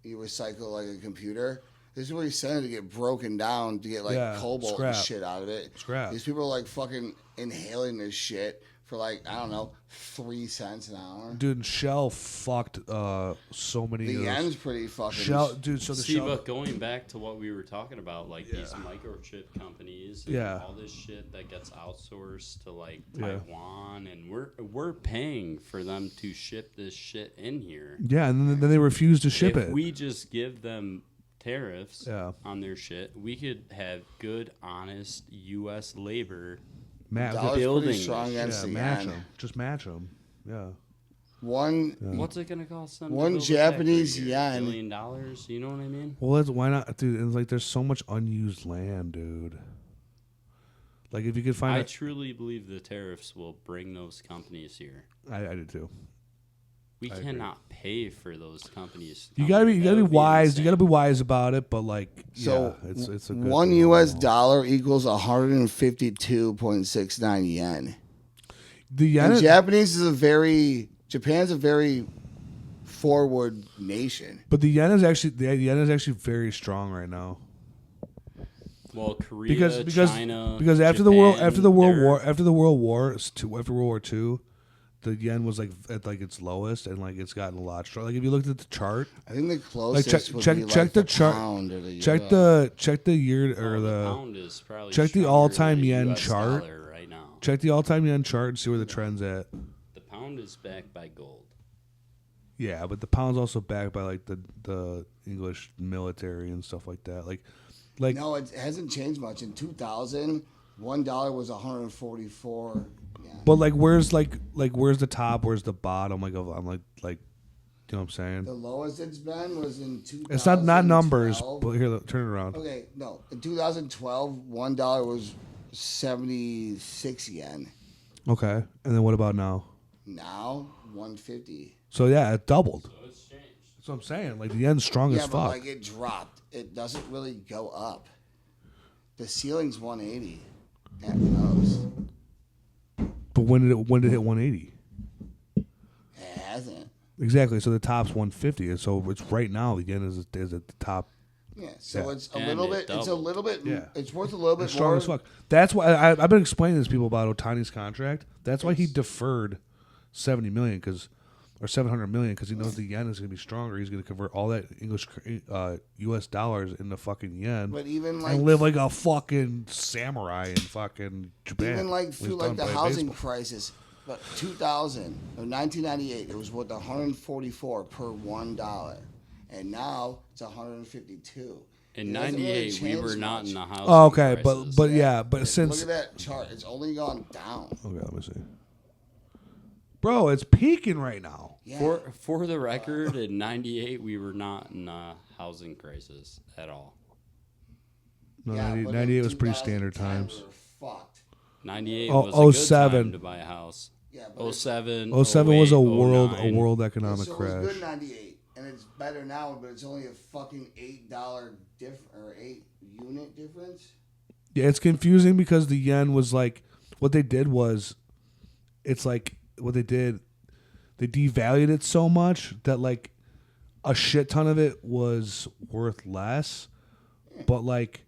you recycle like a computer. This is where you send it to get broken down to get like Yeah, cobalt scrap. and shit out of it. Scrap. These people are like fucking inhaling this shit for like I don't know 3 cents an hour. Dude, and Shell fucked so many. The of those- yen's pretty fucking. Shell, dude. So the See, Shell. but going back to what we were talking about, like these microchip companies, and Yeah. all this shit that gets outsourced to like Yeah. Taiwan, and we're paying for them to ship this shit in here. Yeah, and then they refused to ship if it. we just give them tariffs Yeah. on their shit, we could have good, honest U.S. labor. Dollar's building pretty this strong shit. against Yeah, the match yen. them. Just match them. Yeah. One What's it gonna cost them? to One build a Japanese factory here? $1 yen. billion. You know what I mean? Well, why not, dude? And like, there's so much unused land, dude. Like, if you could find, I truly believe the tariffs will bring those companies here. I do too. We I agree. cannot pay for those companies. You gotta be That would wise. You insane. gotta be wise about it. But like, So yeah, it's a good one thing US overall. dollar equals 152.69 yen. The yen. And is- Japan's a very forward nation. But the yen is actually very strong right now. Well, Korea, because China, after Japan, the world they're- after World War II, the yen was like at like its lowest, and like it's gotten a lot stronger. Like if you looked at the chart, I think the closest check- would check- be check like the the chart- pound or the check euro. the year or Oh, the the pound is probably check the stronger all-time than the yen US chart. dollar right now. check the all-time yen chart and see where the trend's at. The pound is backed by gold. Yeah, but the pound's also backed by like the English military and stuff like that. Like No, it hasn't changed much. In 2000, $1 was 144. Yeah. but like where's where's the top? Where's the bottom? Like I'm like you know what I'm saying? The lowest it's been was in 2012. It's not numbers, but here turn it around. Okay, no. In 2012, $1 was 76 yen. Okay, and then what about now? Now, 150. So yeah, it doubled. So it's changed. That's what I'm saying. Like the yen's strong Yeah, as but fuck. like it dropped. It doesn't really go up. The ceiling's 180 at most. But when did it hit 180? It hasn't. Exactly. So the top's 150, and so it's right now the yen is at the top. Yeah, so Yeah. it's a And little it bit. It's a doubled. little bit. Yeah. It's worth a little bit It's strong more. as fuck. That's why I've been explaining this to people about Otani's contract. That's why he deferred 70 million or 700 million because he knows the yen is going to be stronger. He's going to convert all that U.S. dollars into fucking yen But even like and live like a fucking samurai in fucking Japan. even like when he's through done like the playing housing baseball. crisis, but 2000 or 1998, it was worth 144 per $1, and now it's 152. In It hasn't really '98, we were changed not much. in the house. Oh, okay, but yeah, but Look since at that chart. It's only gone down. okay, let me see. Bro, it's peaking right now. Yeah. For the record, in '98, we were not in a housing crisis at all. No, Yeah, 90, but in 98 was pretty standard 2010, times. we were fucked. '98 Oh, was a good 07. time to buy a house. Yeah, but 07, 07 was a 08, world 09. economic so it crash. was good in '98, and it's better now, but it's only a fucking $8 or 8 unit difference. Yeah, it's confusing because the yen was like what they did was it's like what they did they devalued it so much that like a shit ton of it was worth less, but like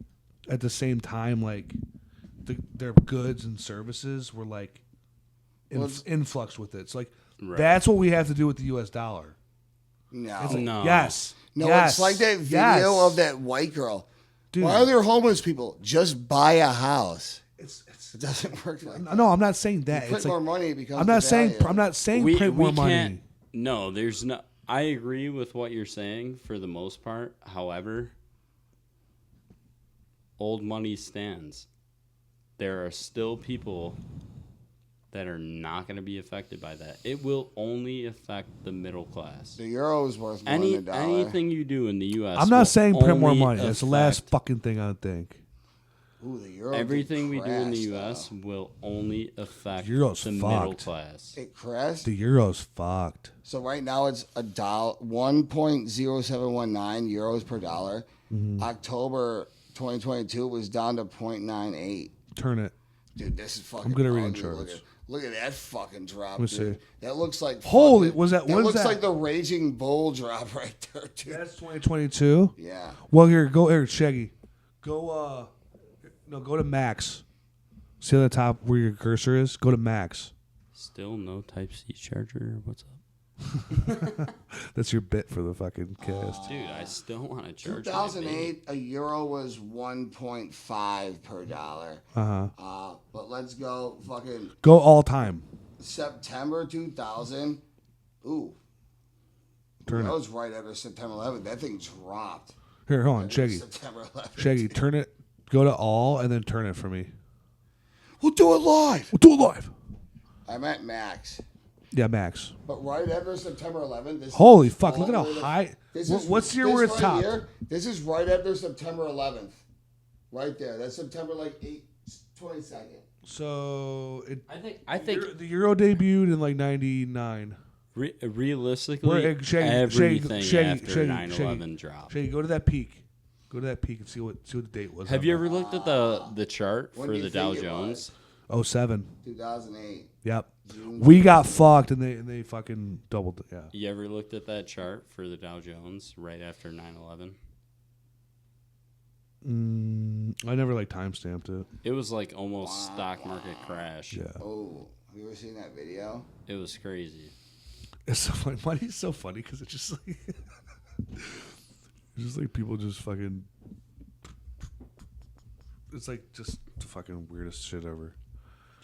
at the same time, like their goods and services were like influx with it. It's like that's what we have to do with the U.S. dollar. No. It's like, No. Yes. No, yes, it's like that video yes. of that white girl. Dude. Why are there homeless people? Just buy a house. It's It doesn't work like that. no, I'm not saying that. Print It's like more money because I'm not saying print more money. Can't. No, there's no. I agree with what you're saying for the most part. However, old money stands. There are still people that are not going to be affected by that. It will only affect the middle class. The euro's worth more than the dollar. Anything you do in the U.S. I'm not saying print more only money. That's the last affect- fucking thing I think. Ooh, the euro Everything we do in the crashed, U.S. will only affect Euro's the middle fucked. class. though. It crashed. The euro's fucked. So right now it's $1.0719 euros per dollar. Mm-hmm. October 2022 was down to 0.98. Turn it. Dude, this is fucking. I'm good at reading ugly charts. looking. Look at that fucking drop, Let me dude. see. That looks like Holy, fucking- was that- what is looks that? like the raging bull drop right there, dude. That's 2022. Yeah. Well, here, Shaggy. Go to max. See on the top where your cursor is? Go to max. Still no Type-C charger? What's up? That's your bit for the fucking cast. Dude, I still want to charge 2008, a euro was 1.5 per dollar. But let's go fucking Go all time. September 2000. Ooh. Turn That it. was right after September 11th. That thing dropped. Here, hold on, Shaggy. September 11th. Shaggy, turn it. Go to all and then turn it for me. We'll do it live. We'll do it live. I'm at max. Yeah, max. But right after September 11th. This Holy is fuck! Look at all how the way to- high. This What's the year this where it's right top? here, this is right after September 11th. Right there. That's September 22nd. So I think the euro debuted in like '99. realistically, Shaggy, everything Shaggy, after Shaggy, 9/11 dropped. Shaggy, go to that peak. Go to that peak and see what the date was. Have you ever looked at the chart When for do you the Dow think it Jones? 07. 2008. Yep. We got fucked and they fucking doubled it. Yeah. You ever looked at that chart for the Dow Jones right after 9/11? I never like time stamped it. It was like almost stock market crash. Yeah. Oh, have you ever seen that video? It was crazy. It's so funny. Money's so funny because it's just like it's just like people just fucking. It's like just the fucking weirdest shit ever.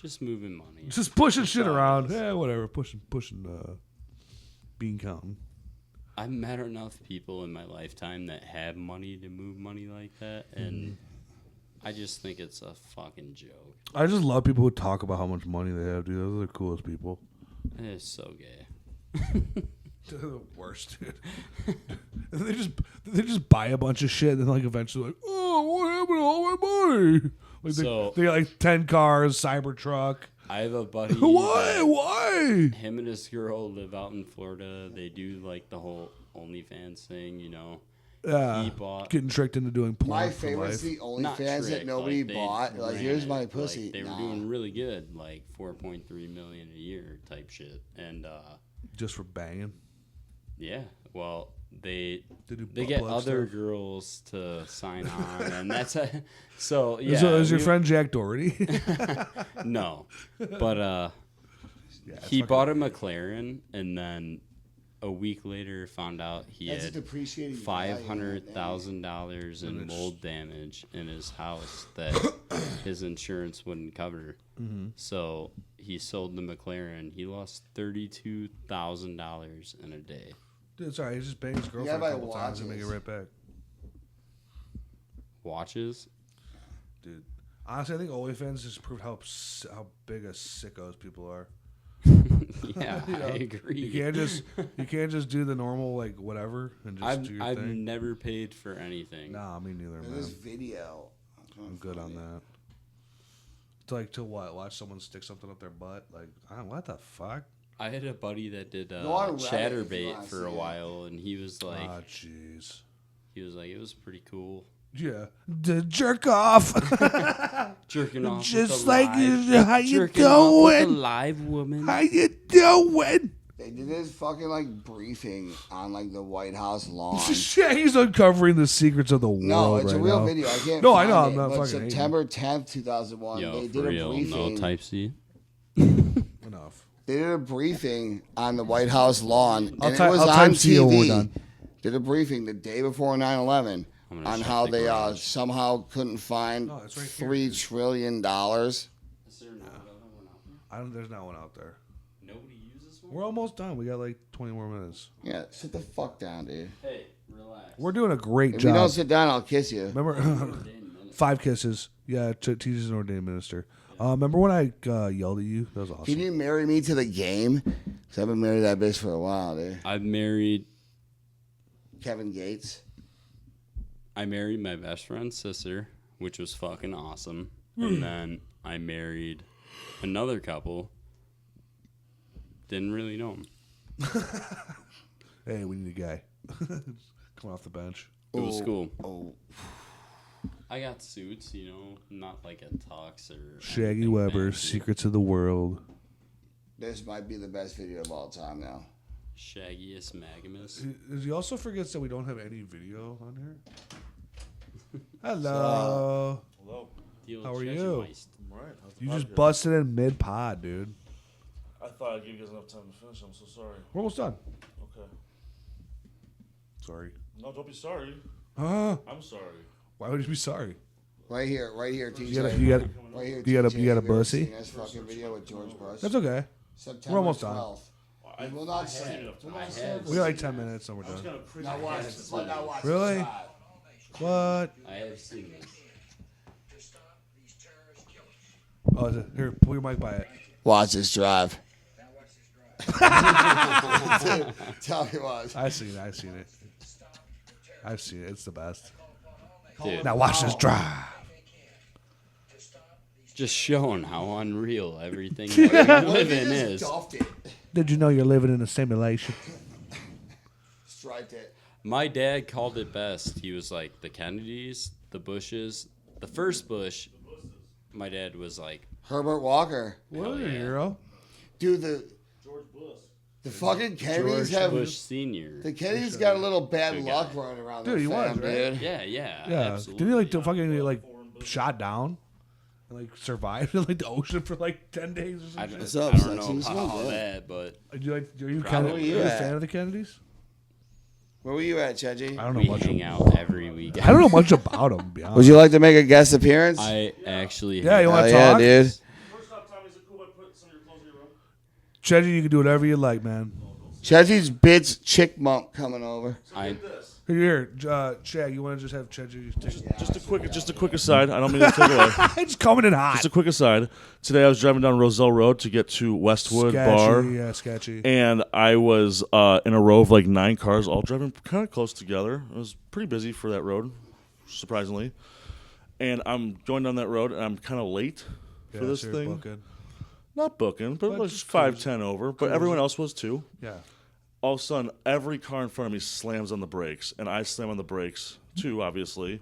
Just moving money. Just pushing shit all it around. is. Yeah, whatever. Pushing. Bean counting. I've met enough people in my lifetime that have money to move money like that, and I just think it's a fucking joke. I just love people who talk about how much money they have, dude. Those are the coolest people. It is so gay. They're the worst, dude. they just buy a bunch of shit and then like eventually like, oh, what happened to all my money? Like So- they got like 10 cars, Cybertruck. I have a buddy. Why? Him and his girl live out in Florida. They do like the whole OnlyFans thing, you know. Yeah. He bought. Getting tricked into doing porn My for favorite's life. the Not OnlyFans that tricked, nobody like, they bought. Like, ran here's it, my like, pussy. they were Nah. doing really good, like 4.3 million a year type shit, and Just for banging. yeah, well they They do they butt get plug other stuff. girls to sign on, and that's so yeah. So is your we- friend Jack Doherty? No, but Yeah, it's he fucking- bought a McLaren, and then a week later found out he That's a had depreciating value in that thing. $500,000 in mold damage in his house that his insurance wouldn't cover. Mm-hmm. So he sold the McLaren. He lost $32,000 in a day. Dude, it's alright. He just banged his gotta girlfriend a buy couple times and make it watches. right back. Watches? Dude. Honestly, I think OnlyFans just proved how big a sickos people are. Yeah, You know, I agree. You can't just do the normal like whatever and just do your I've thing. never paid for anything. Nah, me neither, There's man. this video. I'm good on that. To what? Watch someone stick something up their butt? Like, what the fuck? I had a buddy that did Go on Reddit if you Chatterbait wanna for see a it. while, and he was like, Ah, jeez. it was pretty cool. Yeah. Jerk off. Jerking off Just with a like live, how you jerking off with a doing? live woman. How you doing? They did this fucking like briefing on like the White House lawn. Yeah, he's uncovering the secrets of the world. No, it's right a real now. video. I can't. No, I find know. It, I'm not but fucking September 10th, 2001. Yo, They for did a real, briefing. no Type C. Enough. They did a briefing on the White House lawn, and it I'll was on type C when we're TV. done. Did a briefing the day before 9/11 I'm gonna on check how the they garage. somehow couldn't find No, it's right here, $3 dude. trillion. There's not one out there. Nobody uses one? We're almost done. We got like 20 more minutes. Yeah, sit the fuck down, dude. Hey, relax. We're doing a great If you don't job. sit down, I'll kiss you. Remember, 5 kisses. Yeah, teaches an ordained minister. Remember when I yelled at you? That was awesome. Can you marry me to the game? Because I've been married to that bitch for a while, dude. I married my best friend's sister, which was fucking awesome. And then I married another couple. Didn't really know him. Hey, we need a guy. Come off the bench. It was cool. Oh, I got suits, not like a tux or Shaggy anything Weber, fancy. Secrets of the World. this might be the best video of all time now. Shaggiest Magamus. He also forgets that we don't have any video on here. Hello. Hello. How are you? I'm right. How's the You just podcast? busted in mid-pod, dude. I thought I'd give you guys enough time to finish. I'm so sorry. We're almost done. Okay. Sorry. No, don't be sorry. Huh? I'm sorry. Why would you be sorry? Right here, TJ. You got right here, you got a- TJ. you got a Have ever bussy? seen this fucking video with George Bush. That's okay. September We're almost done. 12th. We will not say. We got like 10 minutes and we're done. Now watch. Now watch. Really? this shot. I What? have seen this. Oh, here, pull your mic by it. Watch this drive. Tell me what. I've seen it. I've seen it. I've seen it. It's the best. Dude, Now watch this drive. just showing how unreal everything we're living is. Golfed it. Did you know you're living in a simulation? Striped it. My dad called it best. He was like, the Kennedys, the Bushes, the first Bush. My dad was like, Herbert Walker. What Hell a yeah. hero. Dude, the fucking Kennedys George have. Bush Senior. The Kennedys got a little bad Big luck guy. running around Dude, their he was, fam, right? dude. Yeah, Yeah. absolutely. Didn't he like fucking like shot down and like survived in like the ocean for like 10 days or I something? What's don't, up, I don't know Sanchez? about What's all up? that, but Are you Probably you a at? fan of the Kennedys? Where were you at, Cheji? I don't know we much. hang out every weekend. I don't know much about them. To be honest. Would you like to make a guest appearance? I actually Yeah, you Hell want to yeah, talk? dude. First off, Tommy, is it cool if I put some of your clothes in your room? Chedgy, you can do whatever you like, man. Cheji's bitch chick mump coming over. I Here, Chad, you want to just have Chedgy take Just a quick aside. I don't mean to take away. It's coming in hot. Just a quick aside. Today I was driving down Roselle Road to get to Westwood Bar, Yeah, sketchy. and I was in a row of like 9 cars, all driving kind of close together. It was pretty busy for that road, surprisingly. And I'm going down that road, and I'm kind of late for this so you're thing. booking. Not booking, but like just 5-10 over. But everyone else was too. Yeah. All of a sudden, every car in front of me slams on the brakes, and I slam on the brakes too, obviously.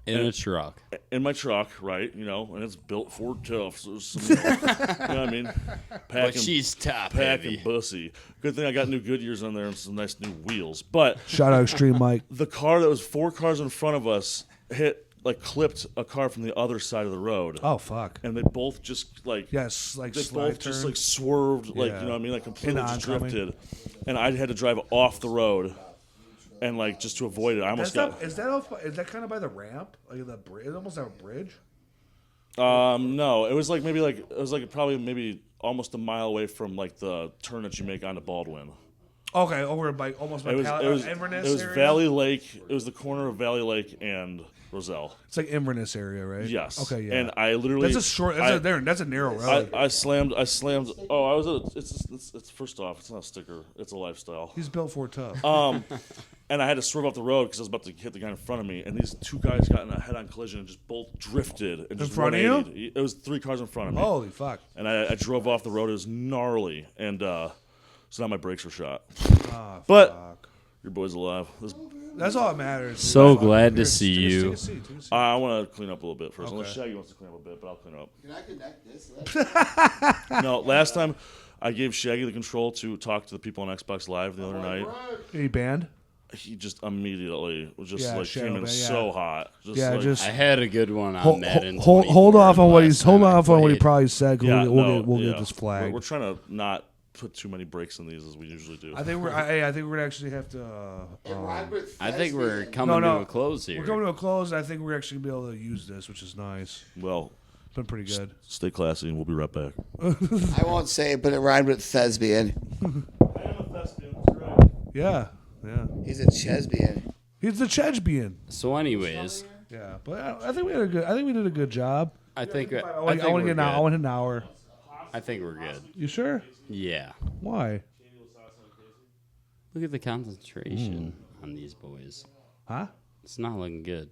in a truck. In my truck, right? And it's built Ford tough. So there's some, you know what I mean? But Packing, she's top packing heavy. bussy. Good thing I got new Goodyears on there and some nice new wheels. But Shout out Extreme Mike. the car that was 4 cars in front of us clipped a car from the other side of the road. Oh, fuck. And they both just Yes, like they slide both just turn. swerved, Yeah. you know what I mean, like completely In just oncoming. drifted, and I had to drive off the road, and just to avoid it, I almost got. Is that kind of by the ramp? Like the bridge? It almost have a bridge. No, it was probably maybe almost a mile away from the turn that you make onto Baldwin. Okay, over by almost by Inverness it was area? Valley Lake. It was the corner of Valley Lake and Roselle. It's like Inverness area, right? Yes. Okay, yeah. And I literally that's a short. That's a narrow road. I slammed. Oh, I was. It's first off, it's not a sticker. It's a lifestyle. He's built for tough. And I had to swerve off the road because I was about to hit the guy in front of me. And these 2 guys got in a head-on collision and just both drifted. And just front of you? 180'd. It was 3 cars in front of me. Holy fuck! And I drove off the road. It was gnarly. And so now my brakes were shot. Ah, But fuck. your boy's alive. That's all that matters. So dude. glad to Here, see take a you. seat, take a seat, take a seat. I want to clean up a little bit first. Okay. Unless Shaggy wants to clean up a bit, but I'll clean up. Can I connect this? No, last time I gave Shaggy the control to talk to the people on Xbox Live the other night. Any band? He just immediately was just Yeah, like shadow came in ban, yeah. so hot. Just Yeah, like, just I had a good one on hold, Madden. hold off on what he's hold off on what he played. probably said. 'Cause yeah, we'll yeah. get this flagged. We're trying to not put too many breaks in these as we usually do. I think we're gonna actually have to. I think we're coming to a close here. We're coming to a close. I think we're actually gonna be able to use this, which is nice. Well, It's been pretty good. stay classy, and we'll be right back. I won't say it, but it rhymed with thespian. I am a thespian. That's right. Yeah, yeah. He's a chesbian. He's the Chechbian. So, anyways, Yeah, but I think we had a good. I think we did a good job. I think I want to get I want an hour. I think we're good. You sure? Yeah. Why? Look at the concentration on these boys. Huh? It's not looking good.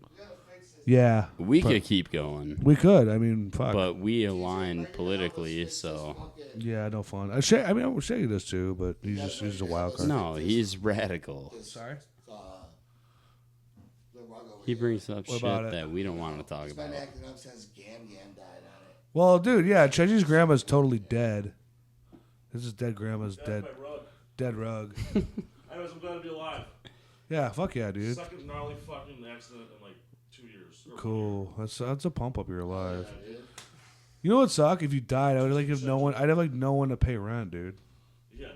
Yeah. We could keep going, We could. I mean, fuck. but we align politically, so Yeah, no fun. I mean, Shaggy does too, but he's just a wild card. no, he's radical. Sorry. He brings up What shit about it? that we don't want to talk Been about. acting up since Gam Gam died on it. Well, dude, yeah, Chechi's grandma's totally dead. This is dead grandma's dead. Dead rug. Anyways, I'm glad to be alive. Yeah, fuck yeah, dude. Second gnarly fucking accident in like 2 years. Cool. That's a pump up. You're alive. You know what suck? If you died, I would like have no one. I'd have like no one to pay rent, dude. Yeah.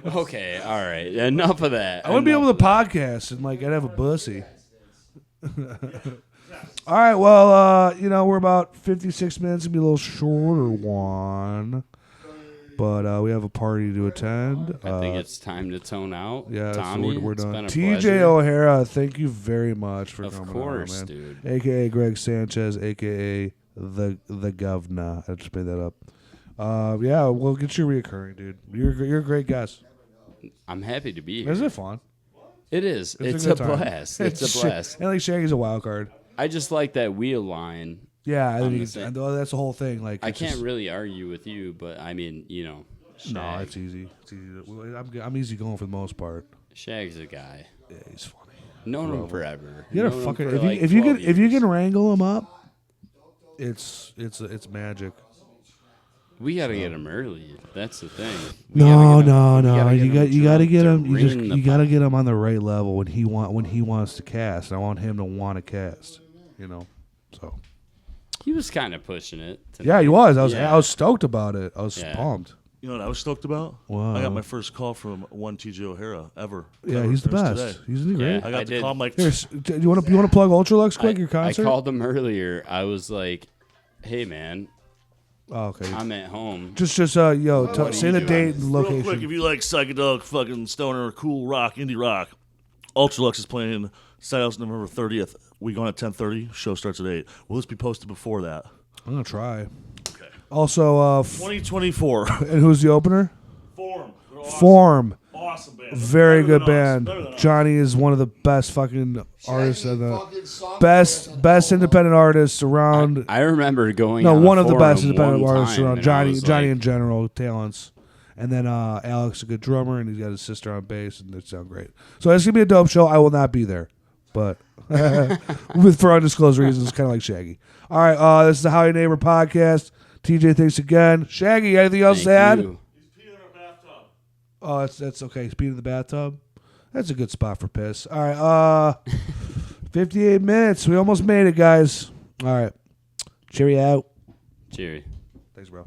Okay, all right, enough of that. I wouldn't be able to podcast and like I'd have a bussy. All right, well, we're about 56 minutes. It'll be a little shorter one, but we have a party to attend. I think it's time to tone out. Yeah, so Tommy, we're it's done. been a TJ pleasure. O'Hara, thank you very much for Of coming course, on, man. dude. AKA Gregg Sanchez, AKA the governor. I just made that up. Yeah, we'll get you reoccurring, dude. You're a great guest. I'm happy to be here. Isn't it fun? It is. It's a a good time. blast. It's a blast. And like Shaggy's a wild card. I just like that we align. Yeah, I I'm think the same. that's the whole thing. Like I it's can't just- really argue with you, but I mean, No, Shag. it's easy. It's easy. I'm easy going for the most part. Shag's a guy. Yeah, he's funny. Known him forever. You gotta Known him fucking for if you like if you 12 can if you years. can wrangle him up, it's magic. We gotta get him early. That's the thing. No. gotta You get got to him get drunk him. to ring the You got to get him on the right level when he wants to cast. I want him to want to cast. So He was kind of pushing it. yeah, he was. I Yeah. was stoked about it. I was Yeah. pumped. You know what I was stoked about? Wow. I got my first call from one TJ O'Hara ever. Yeah, Ever. he's the It was best. today. He's great. Yeah. I got I to did. call him like Here, do you want to plug Ultralux quick? Your I concert? called him earlier. I was like, "Hey, man, Oh, okay. I'm at home." Just say are the you date doing? and the real quick. location. If you like psychedelic, fucking stoner, cool rock, indie rock, Ultralux is playing Saturday, November 30th. We go on at 10:30. Show starts at 8. Will this be posted before that? I'm gonna try. Okay. Also, 2024. and who's the opener? Form. They're awesome. Form. Awesome band. Very Better good than us. band. Better than us. Johnny is one of the best fucking artists Shaggy and the fucking song best players on the independent artists around. I remember going. No, on one a of the best forum independent one artists time, around. and I Johnny was in like, general talents, and then Alex a good drummer, and he's got his sister on bass, and they sound great. So it's gonna be a dope show. I will not be there, but for undisclosed reasons, kind of like Shaggy. All right, this is the Howdy Neighbor podcast. TJ, thanks again. Shaggy, anything else to Thank add? you. He's peeing in our bathtub. Oh, that's okay. He's peeing in the bathtub. That's a good spot for piss. All right, 58 minutes. We almost made it, guys. All right, cheerio. Cheery. Thanks, bro.